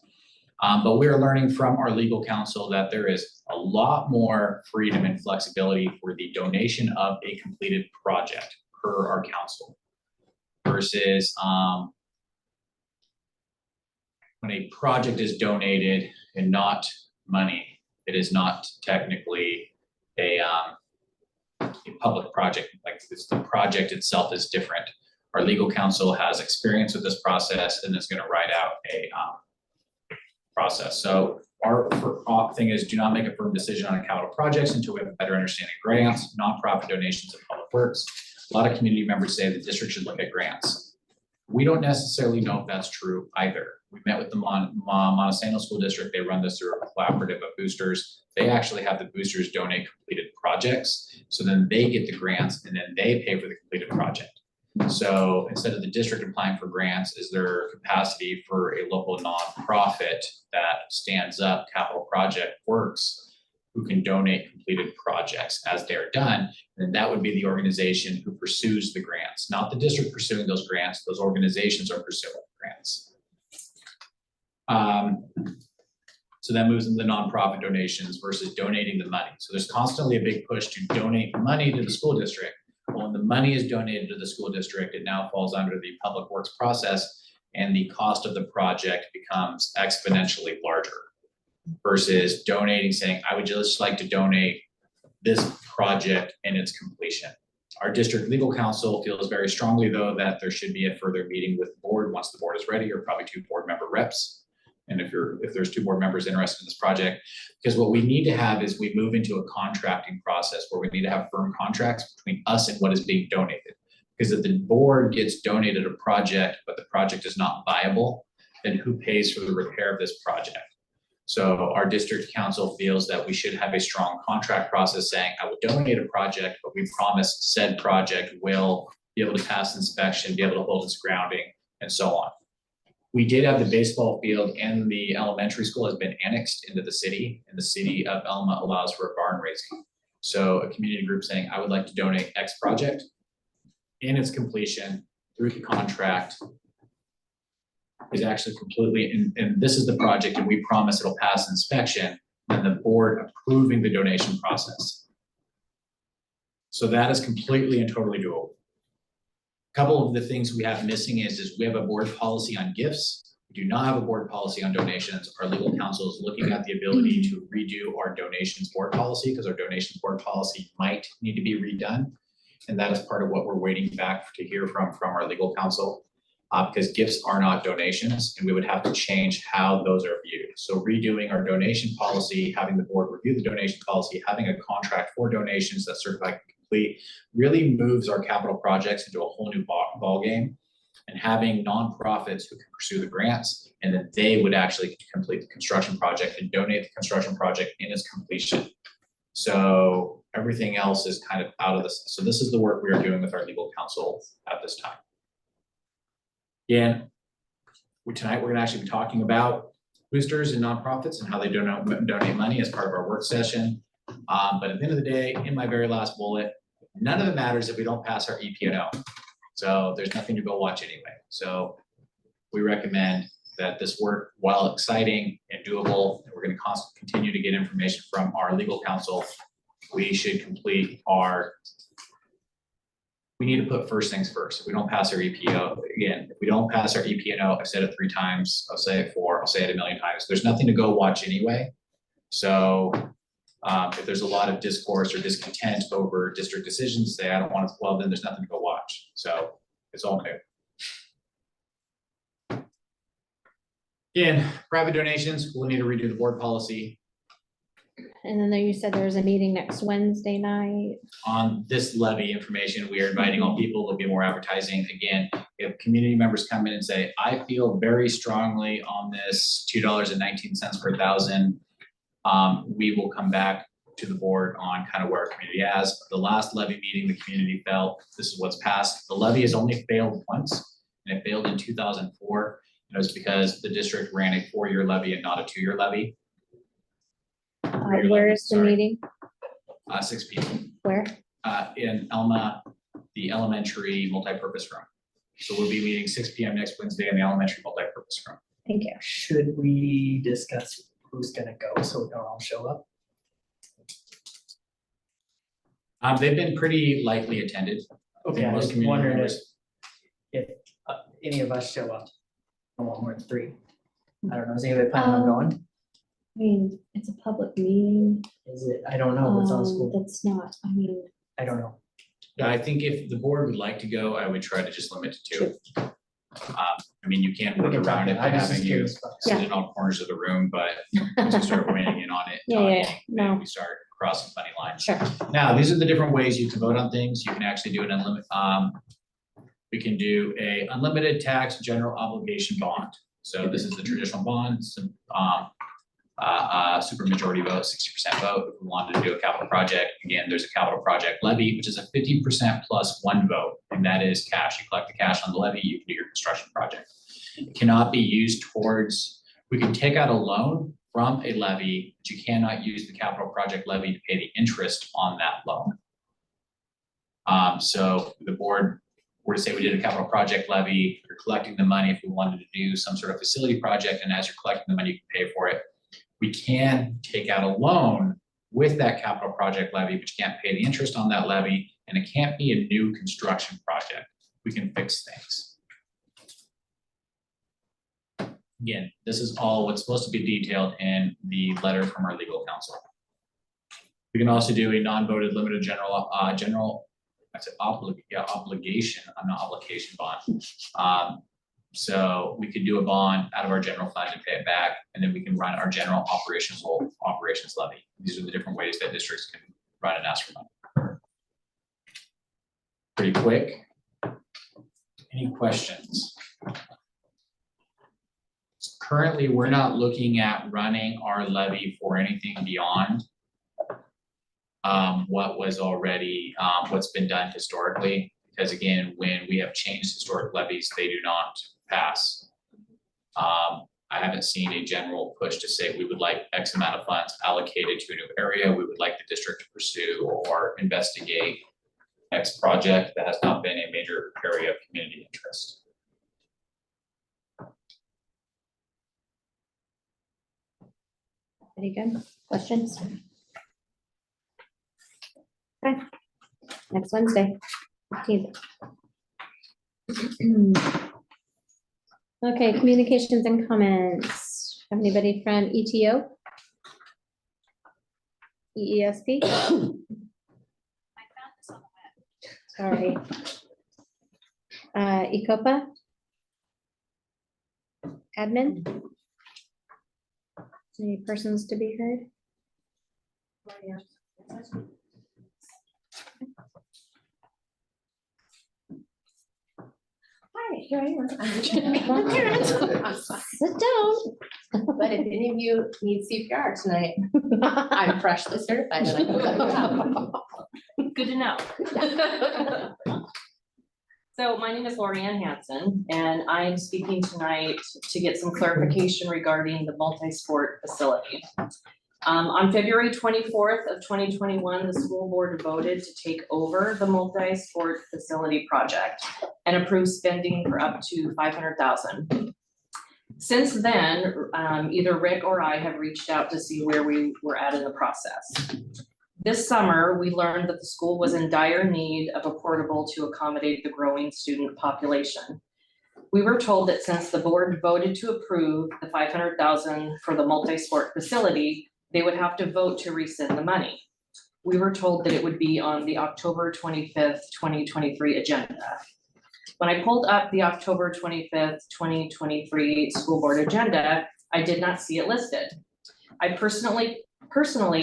But we're learning from our legal counsel that there is a lot more freedom and flexibility for the donation of a completed project per our counsel versus when a project is donated and not money. It is not technically a public project. Like the project itself is different. Our legal counsel has experience with this process and is going to write out a process. So our thing is, do not make a firm decision on capital projects until we have a better understanding of grants, nonprofit donations, and public works. A lot of community members say the district should look at grants. We don't necessarily know if that's true either. We met with the Montesano School District. They run this through a collaborative of boosters. They actually have the boosters donate completed projects. So then they get the grants and then they pay for the completed project. So instead of the district applying for grants, is there capacity for a local nonprofit that stands up capital project works who can donate completed projects as they're done? And that would be the organization who pursues the grants, not the district pursuing those grants. Those organizations are pursuing grants. So that moves into the nonprofit donations versus donating the money. So there's constantly a big push to donate money to the school district. Well, when the money is donated to the school district, it now falls under the public works process and the cost of the project becomes exponentially larger versus donating, saying, I would just like to donate this project and its completion. Our district legal counsel feels very strongly though that there should be a further meeting with the board once the board is ready, or probably 2 board member reps. And if there's 2 board members interested in this project, because what we need to have is we move into a contracting process where we need to have firm contracts between us and what is being donated. Because if the board gets donated a project, but the project is not viable, then who pays for the repair of this project? So our district council feels that we should have a strong contract process saying, I will donate a project, but we promise said project will be able to pass inspection, be able to hold its grounding, and so on. We did have the baseball field and the elementary school has been annexed into the city, and the city of Elma allows for a barn raising. So a community group saying, I would like to donate X project in its completion through the contract is actually completely, and this is the project and we promise it'll pass inspection, and the board approving the donation process. So that is completely and totally doable. Couple of the things we have missing is we have a board policy on gifts. We do not have a board policy on donations. Our legal counsel is looking at the ability to redo our donations board policy because our donations board policy might need to be redone. And that is part of what we're waiting back to hear from our legal counsel. Because gifts are not donations and we would have to change how those are viewed. So redoing our donation policy, having the board review the donation policy, having a contract for donations that's certified complete really moves our capital projects into a whole new ball game. And having nonprofits who can pursue the grants and that they would actually complete the construction project and donate the construction project in its completion. So everything else is kind of out of this. So this is the work we are doing with our legal counsel at this time. Again, tonight we're gonna actually be talking about boosters and nonprofits and how they donate money as part of our work session. But at the end of the day, in my very last bullet, none of it matters if we don't pass our EP&O. So there's nothing to go watch anyway. So we recommend that this work, while exciting and doable, and we're gonna continue to get information from our legal counsel, we should complete our we need to put first things first. If we don't pass our EPO, again, if we don't pass our EP&O, I've said it 3 times, I'll say it 4, I'll say it 1,000,000 times. There's nothing to go watch anyway. So if there's a lot of discourse or discontent over district decisions, say, I don't want to, well, then there's nothing to go watch. So it's all new. Again, private donations, we'll need to redo the board policy. And then there you said there's a meeting next Wednesday night. On this levy information, we are inviting all people, there'll be more advertising. Again, if community members come in and say, I feel very strongly on this $2.19 per thousand, we will come back to the board on kind of where our community is. The last levy meeting, the community felt this is what's passed. The levy has only failed once, and it failed in 2004. And it was because the district ran a 4-year levy and not a 2-year levy. Where is the Sorry. meeting? 6 p.m. Where? In Elma, the elementary multipurpose room. So we'll be meeting 6 p.m. next Wednesday in the elementary multipurpose room. Thank you. Should we discuss who's gonna go so we don't all show up? They've been pretty lightly attended. Okay, I Most was community wondering members. if any of us show up. I want more than 3. I don't know, is anybody planning on going? I mean, it's a public meeting. Is it, I don't know, it's on school, That's not, I mean, I don't know. Yeah, I think if the board would like to go, I would try to just limit to 2. I mean, you can We work can talk, around it by I was just having you curious about that. sit in all corners of the room, but once you start weighing in on it, yeah, no, we start crossing funny lines. sure. Now, these are the different ways you can vote on things. You can actually do an unlimited, we can do a unlimited tax general obligation bond. So this is the traditional bond, super majority vote, 60% vote. If we wanted to do a capital project, again, there's a capital project levy, which is a 50% plus 1 vote, and that is cash. You collect the cash on the levy, you can do your construction project. It cannot be used towards, we can take out a loan from a levy, but you cannot use the capital project levy to pay the interest on that loan. So the board were to say we did a capital project levy, you're collecting the money if we wanted to do some sort of facility project, and as you're collecting the money, you can pay for it. We can take out a loan with that capital project levy, but you can't pay the interest on that levy, and it can't be a new construction project. We can fix things. Again, this is all what's supposed to be detailed in the letter from our legal counsel. We can also do a non-voted limited obligation, not obligation bond. So we could do a bond out of our general fund and pay it back, and then we can run our general operations levy. These are the different ways that districts can run and ask for money. Pretty quick. Any questions? Currently, we're not looking at running our levy for anything beyond what was already, what's been done historically. Because again, when we have changed historic levies, they do not pass. I haven't seen a general push to say we would like X amount of funds allocated to a new area. We would like the district to pursue or investigate X project. That has not been a major area of community interest. Any good questions? Okay. next Wednesday. 15th. Okay, communications and comments. Have anybody from ETO? EESP? Sorry. ECOPA? Admin? Any persons to be heard? Hi, here I am. Sit down. But if any of you need CPR tonight, I'm freshly certified and I can cut you out. Good to know. So my name is Lorianne Hanson, and I'm speaking tonight to get some clarification regarding the multi-sport facility. On February 24th of 2021, the school board voted to take over the multi-sport facility project and approve spending for up to $500,000. Since then, either Rick or I have reached out to see where we were at in the process. This summer, we learned that the school was in dire need of a portable to accommodate the growing student population. We were told that since the board voted to approve the $500,000 for the multi-sport facility, they would have to vote to rescind the money. We were told that it would be on the October 25th, 2023 agenda. When I pulled up the October 25th, 2023 school board agenda, I did not see it listed. I personally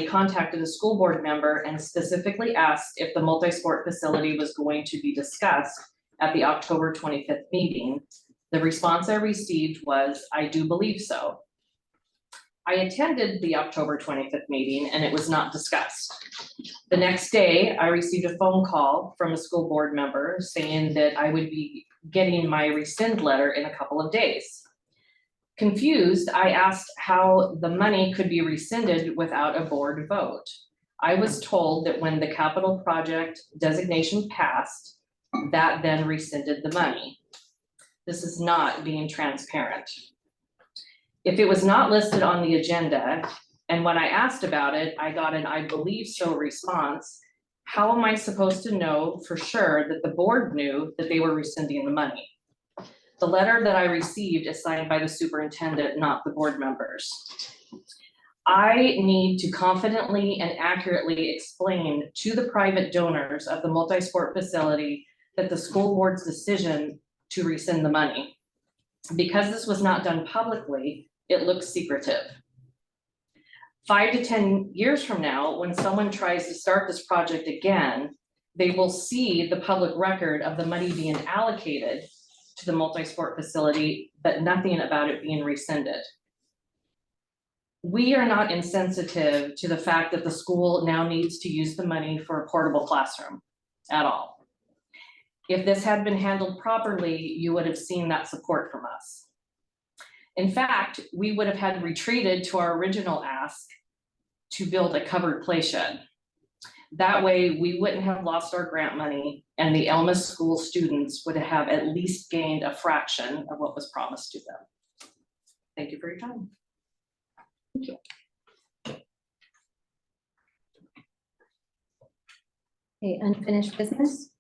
contacted a school board member and specifically asked if the multi-sport facility was going to be discussed at the October 25th meeting. The response I received was, I do believe so. I attended the October 25th meeting and it was not discussed. The next day, I received a phone call from a school board member saying that I would be getting my rescind letter in a couple of days. Confused, I asked how the money could be rescinded without a board vote. I was told that when the capital project designation passed, that then rescinded the money. This is not being transparent. If it was not listed on the agenda, and when I asked about it, I got an I believe so response, how am I supposed to know for sure that the board knew that they were rescinding the money? The letter that I received is signed by the superintendent, not the board members. I need to confidently and accurately explain to the private donors of the multi-sport facility that the school board's decision to rescind the money. Because this was not done publicly, it looks secretive. 5 to 10 years from now, when someone tries to start this project again, they will see the public record of the money being allocated to the multi-sport facility, but nothing about it being rescinded. We are not insensitive to the fact that the school now needs to use the money for a portable classroom at all. If this had been handled properly, you would have seen that support from us. In fact, we would have had retreated to our original ask to build a covered play shed. That way, we wouldn't have lost our grant money and the Elma School students would have at least gained a fraction of what was promised to them. Thank you for your time. Okay, unfinished business.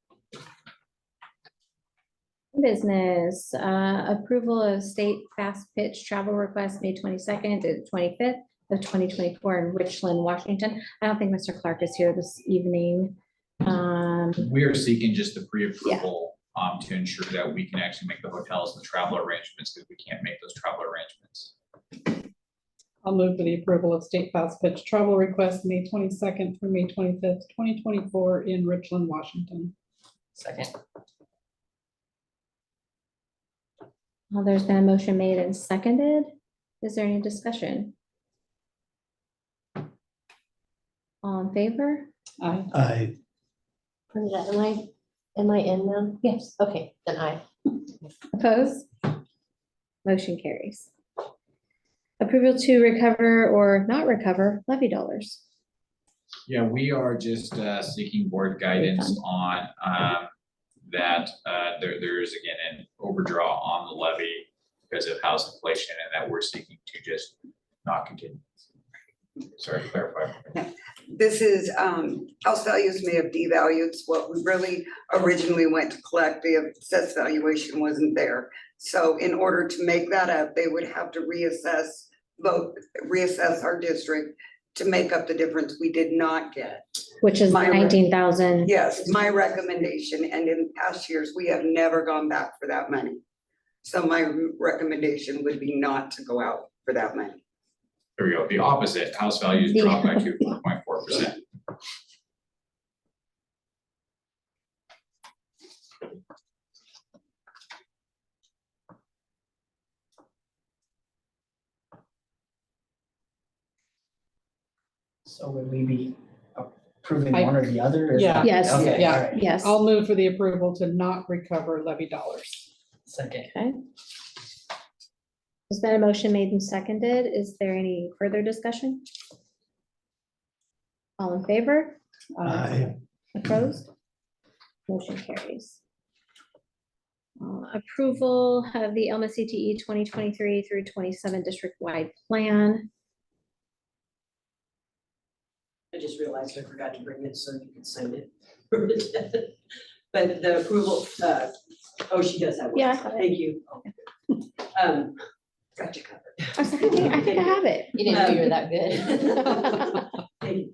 Business, approval of state fast pitch travel request, May 22nd to 25th of 2024 in Richland, Washington. I don't think Mr. Clark is here this evening. We are seeking just the pre-approval to ensure that we can actually make the hotels and the travel arrangements, because we can't make those travel arrangements. I'll move for the approval of state fast pitch travel request, May 22nd through May 25th, 2024 in Richland, Washington. Second. Well, there's been a motion made and seconded. Is there any discussion? All in favor? Aye. I, Am I in now? Yes. Okay, then aye. Opposed? Motion carries. Approval to recover or not recover levy dollars. Yeah, we are just seeking board guidance on that there's again an overdraw on the levy because of house inflation, and that we're seeking to just not continue. Sorry to clarify. This is, house values may have devalued. What we really originally went to collect, the assessed valuation wasn't there. So in order to make that up, they would have to reassess our district to make up the difference we did not get. Which is My- 19,000. Yes, my recommendation, and in past years, we have never gone back for that money. So my recommendation would be not to go out for that money. There we go. The opposite, house values dropped by 2.4%. So would we be approving I- one or the other? Is Yeah. that- Yes. Okay, Yeah. all right. Yes. I'll move for the approval to not recover levy dollars. Second. Okay. There's been a motion made and seconded. Is there any further discussion? All in favor? Aye. Opposed? Motion carries. Approval of the Elma CTE 2023 through 27 district-wide plan. I just realized I forgot to bring it so you could sign it. But the approval, oh, she does have one. Yeah, I have it. Thank you. Got you covered. I was like, I think I have it. You didn't know you were that good. Thank you.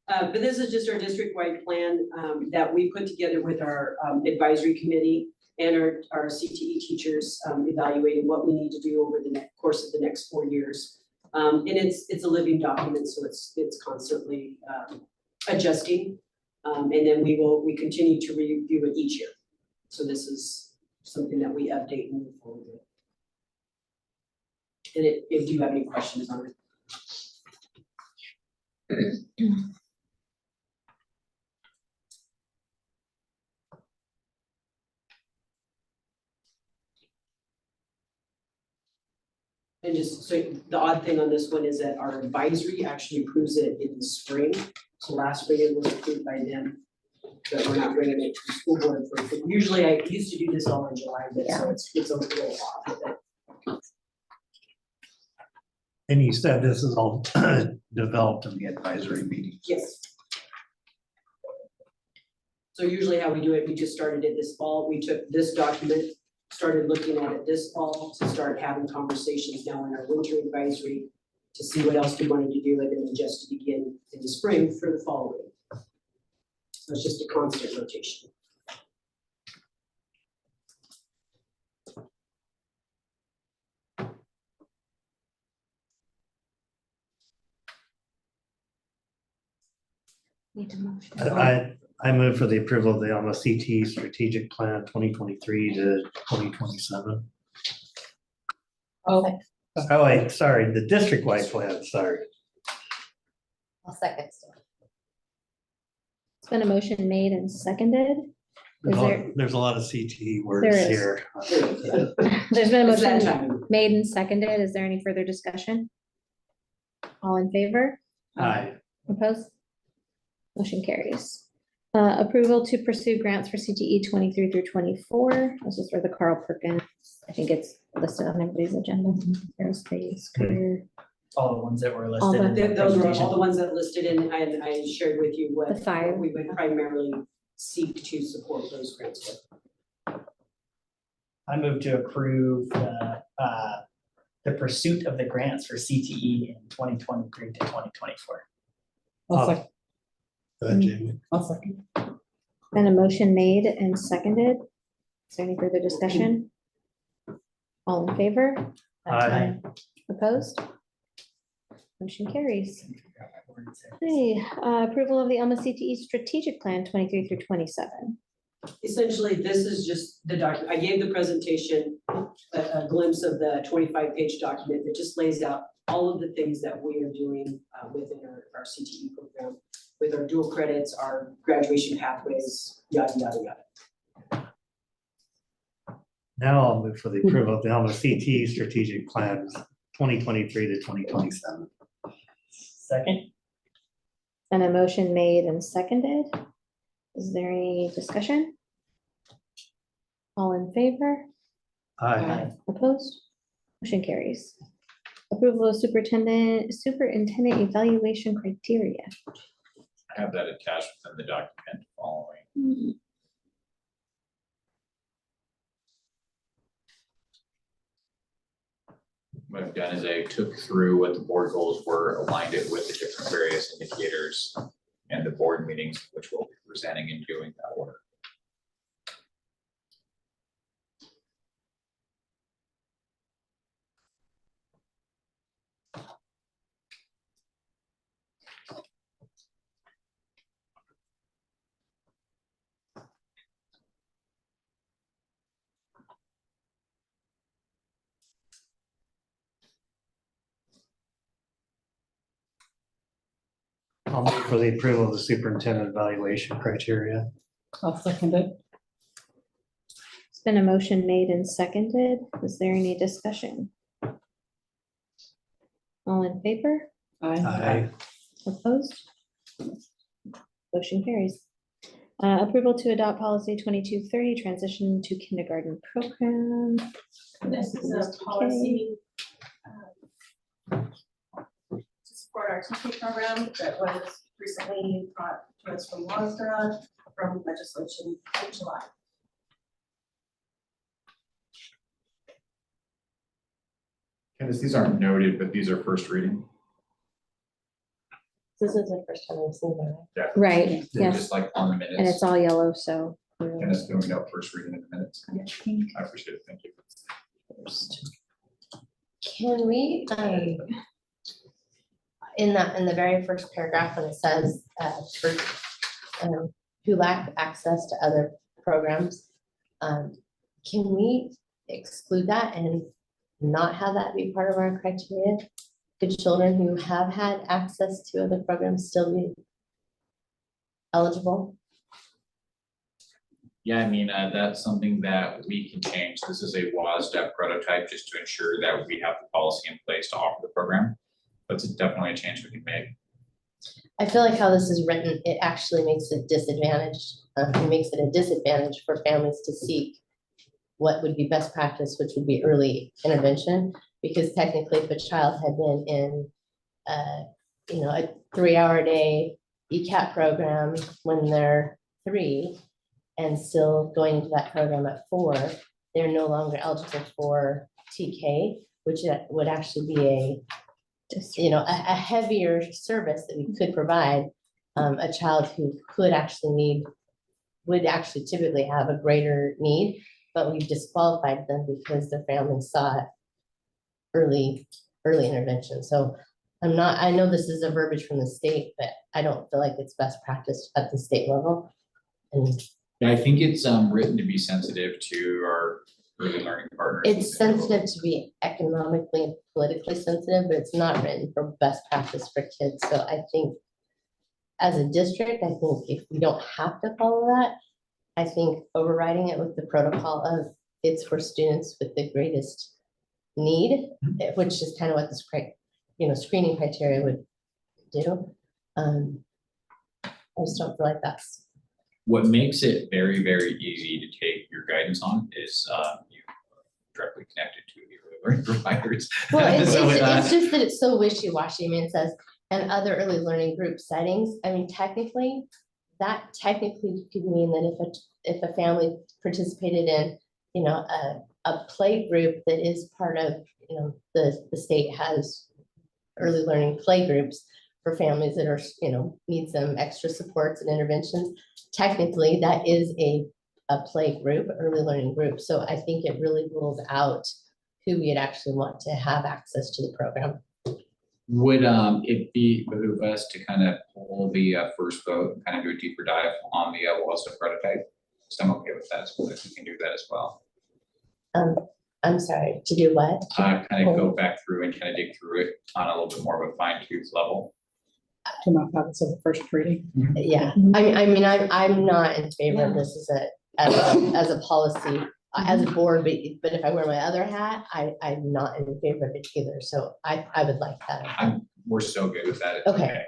But this is just our district-wide plan that we put together with our advisory committee and our CTE teachers, evaluating what we need to do over the course of the next 4 years. And it's a living document, so it's constantly adjusting. And then we continue to review it each year. So this is something that we update and move forward with. And if you have any questions on it. And just so the odd thing on this one is that our advisory actually approves it in the spring. So last spring it was approved by them, but we're not bringing it to the school board for, usually I used to do this all in July, but so it's a little off with it. And you said this is all developed in the advisory meetings. Yes. So usually how we do it, we just started it this fall. We took this document, started looking at it this fall to start having conversations now in our winter advisory to see what else we wanted to do and then just to begin in the spring for the following. So it's just a constant rotation. Need a motion. I move for the approval of the Alma CT strategic plan 2023 to 2027. Oh, Oh, wait, sorry, the district-wide plan, sorry. I'll second. It's been a motion made and seconded. Is there, There's a lot of CTE words There is. here. there's been a It's that motion time. made and seconded. Is there any further discussion? All in favor? Aye. Opposed? Motion carries. Approval to pursue grants for CTE 23 through 24. This is for the Carl Perkins. I think it's listed on everybody's agenda. Aerospace, career, All the ones that were All listed in the Those were all presentation. the ones that listed in, and I shared with you what The five. we would primarily seek to support those grants with. I move to approve the pursuit of the grants for CTE in 2023 to 2024. I'll second. Go ahead, Jamie. I'll second. Been a motion made and seconded. Is there any further discussion? All in favor? Aye. Opposed? Motion carries. Okay, approval of the Alma CTE strategic plan 23 through 27. Essentially, this is just the document, I gave the presentation, a glimpse of the 25-page document that just lays out all of the things that we are doing within our CTE program with our dual credits, our graduation pathways, yada, yada, yada. Now I'll move for the approval of the Alma CT strategic plans 2023 to 2027. Second? And a motion made and seconded. Is there any discussion? All in favor? Aye. Opposed? Motion carries. Approval of superintendent evaluation criteria. I have that attached within the document following. What I've done is I took through what the board goals were, aligned it with the different various indicators and the board meetings, which we'll be presenting and doing that order. I'll move for the approval of the superintendent evaluation criteria. I'll second it. It's been a motion made and seconded. Is there any discussion? All in favor? Aye. Opposed? Motion carries. Approval to adopt policy 2230, transition to kindergarten program. This is a policy to support our TK program that was recently brought to us from WASDA from legislation in July. Candace, these aren't noted, but these are first reading. This is the first time I've seen that. Right, They're yes, just like on the minutes. and it's all yellow, so. Candace, do we know first reading in the minutes? I appreciate it, thank you. Can we, in the very first paragraph, when it says, for, who lack access to other programs, can we exclude that and not have that be part of our criteria? Could children who have had access to other programs still be eligible? Yeah, I mean, that's something that we can change. This is a WASDA prototype just to ensure that we have the policy in place to offer the program. But it's definitely a change we can make. I feel like how this is written, it actually makes it disadvantaged. It makes it a disadvantage for families to seek what would be best practice, which would be early intervention. Because technically, if a child had been in, a 3-hour-a-day ECAP program when they're 3 and still going to that program at 4, they're no longer eligible for TK, which would actually be a heavier service that we could provide a child who would actually typically have a greater need, but we've disqualified them because their family sought early intervention. So I know this is a verbiage from the state, but I don't feel like it's best practice at the state level. And Yeah, I think it's written to be sensitive to our early learning partners. it's sensitive to be economically and politically sensitive, but it's not written for best practice for kids. So I think as a district, I think if we don't have to follow that, I think overriding it with the protocol of it's for students with the greatest need, which is kind of what this screening criteria would do. I just don't feel like that's. What makes it very, very easy to take your guidance on is you directly connected to the early learning providers. Well, So, it's just that it's so wishy-washy. I mean, it says, and other early learning group settings. I mean, technically could mean that if a family participated in, a play group that is part of, the state has early learning play groups for families that are, need some extra supports and interventions. Technically, that is a play group, early learning group. So I think it really rules out who we'd actually want to have access to the program. Would it be behoove us to kind of pull the first vote and kind of do a deeper dive on the WASDA prototype? So I'm okay with that, so if we can do that as well. I'm sorry, to do what? Kind of go back through and kind of dig through it on a little bit more of a fine tooth level. To not have this as a first reading. Yeah, I mean, I'm not in favor of this as a policy, as a board, but if I wear my other hat, I'm not in favor of it either, so I would like that. We're so good with that. It's Okay.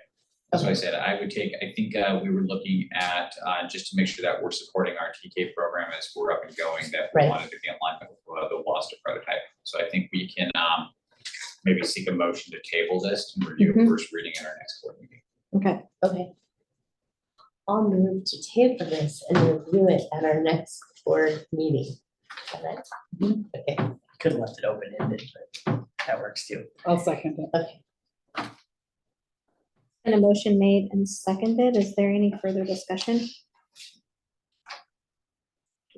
That's why I said I think we were looking at just to make sure that we're supporting our TK program as we're up and going, that we Right. wanted to be in alignment with the WASDA prototype. So I think we can maybe seek a motion to table this and review Mhm. first reading at our next board meeting. Okay, Okay. I'll move to table this and review it at our next board meeting. Is that right? Okay, Could have left it open-ended, but that works too. I'll second it. okay. and a motion made and seconded. Is there any further discussion?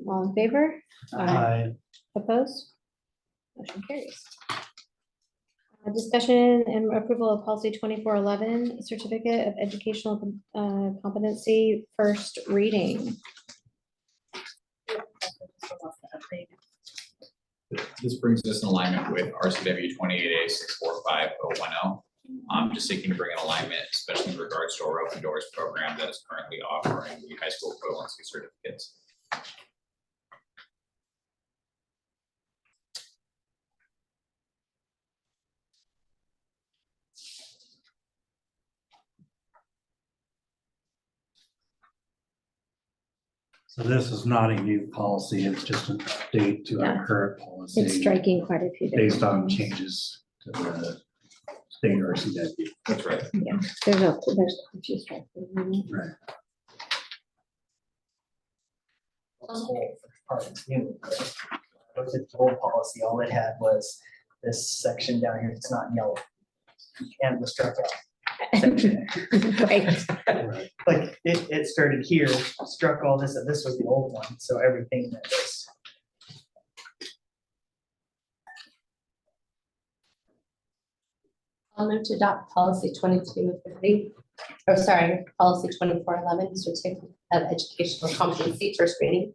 All in favor? I, Opposed? Motion carries. Discussion and approval of policy 2411, certificate of educational competency, first reading. This brings us in alignment with RCW 28A 645.010. Just seeking to bring in alignment, especially in regards to our Open Doors program that is currently offering the high school equivalency certificates. so this is not a new policy, it's just an update to our current policy. It's striking quite a few. different Based on things. changes to the state RCW. That's right. There's a few strikes. Right. This whole first part is new. Looked at the whole policy, all it had was this section down here, it's not in yellow. And the struck out section. Right. Right. Like, it started here, struck all this, and this was the old one, so everything that was. I'll move to adopt policy 2230, or sorry, policy 2411, certificate of educational competency, first reading.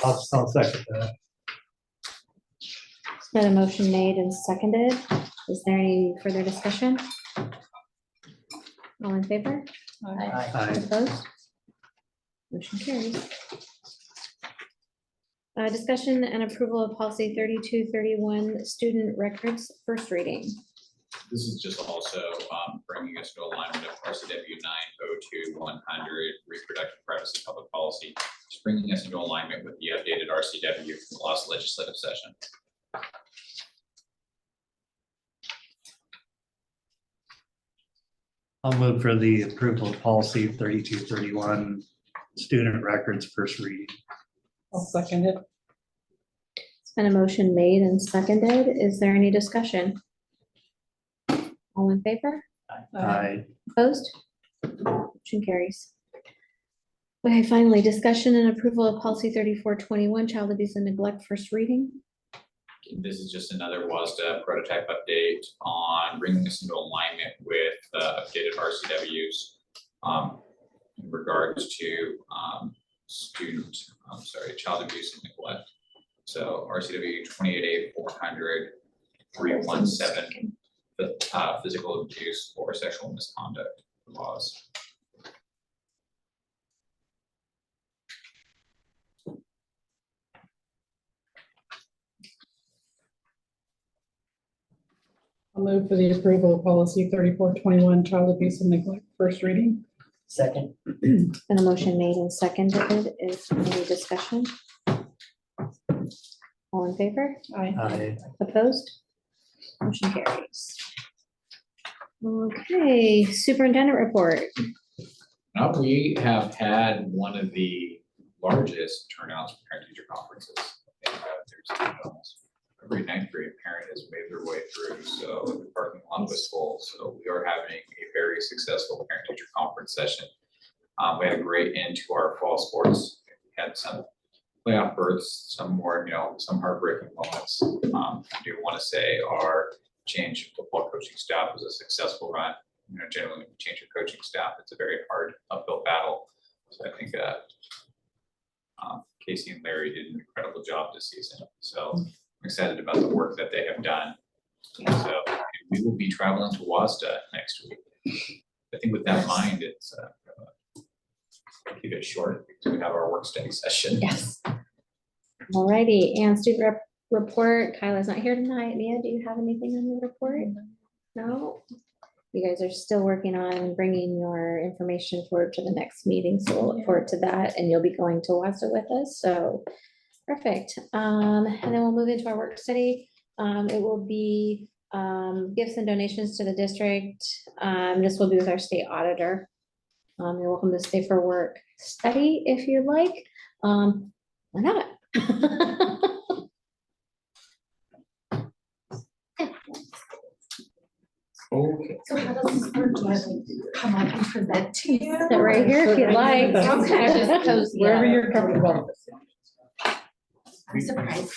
I'll second that. It's been a motion made and seconded. Is there any further discussion? All in favor? I, Opposed? Motion carries. Discussion and approval of policy 3231, student records, first reading. This is just also bringing us to alignment of RCW 902-100, reproductive privacy public policy, just bringing us into alignment with the updated RCW from the last legislative session. I'll move for the approval of policy 3231, student records, first reading. I'll second it. It's been a motion made and seconded. Is there any discussion? All in favor? I, Opposed? Motion carries. Okay, finally, discussion and approval of policy 3421, child abuse and neglect, first reading. This is just another WASDA prototype update on bringing us into alignment with updated RCWs in regards to child abuse and neglect. So RCW 28A 400 317, physical abuse or sexual misconduct laws. I'll move for the approval of policy 3421, child abuse and neglect, first reading. Second, Been a motion made and seconded. Is there any discussion? All in favor? I, Opposed? Motion carries. Okay, superintendent report. Now, we have had one of the largest turnouts for parent teacher conferences. I think, there's almost every ninth grade parent has made their way through, so the parking lot was full. So we are having a very successful parent teacher conference session. We had a great end to our fall sports. We had some playoff berths, some more, some heartbreaking moments. I do want to say our change in football coaching staff was a successful run. Generally, when you change your coaching staff, it's a very hard uphill battle. So I think Casey and Larry did an incredible job this season. So I'm excited about the work that they have done. So we will be traveling to WASDA next week. I think with that in mind, it's keep it short because we have our work study session. Yes. Alrighty, and student report, Kyla's not here tonight. Mia, do you have anything on your report? No? You guys are still working on bringing your information forward to the next meeting, so we'll look forward to that, and you'll be going to WASDA with us, so perfect. And then we'll move into our work study. It will be gifts and donations to the district. This will be with our state auditor. You're welcome to stay for work study if you'd like. Why not? Okay. So how does this work? Do I have to come up and present to you? Sit right here if you'd like. Just cozy Wherever up. you're comfortable. I'm surprised.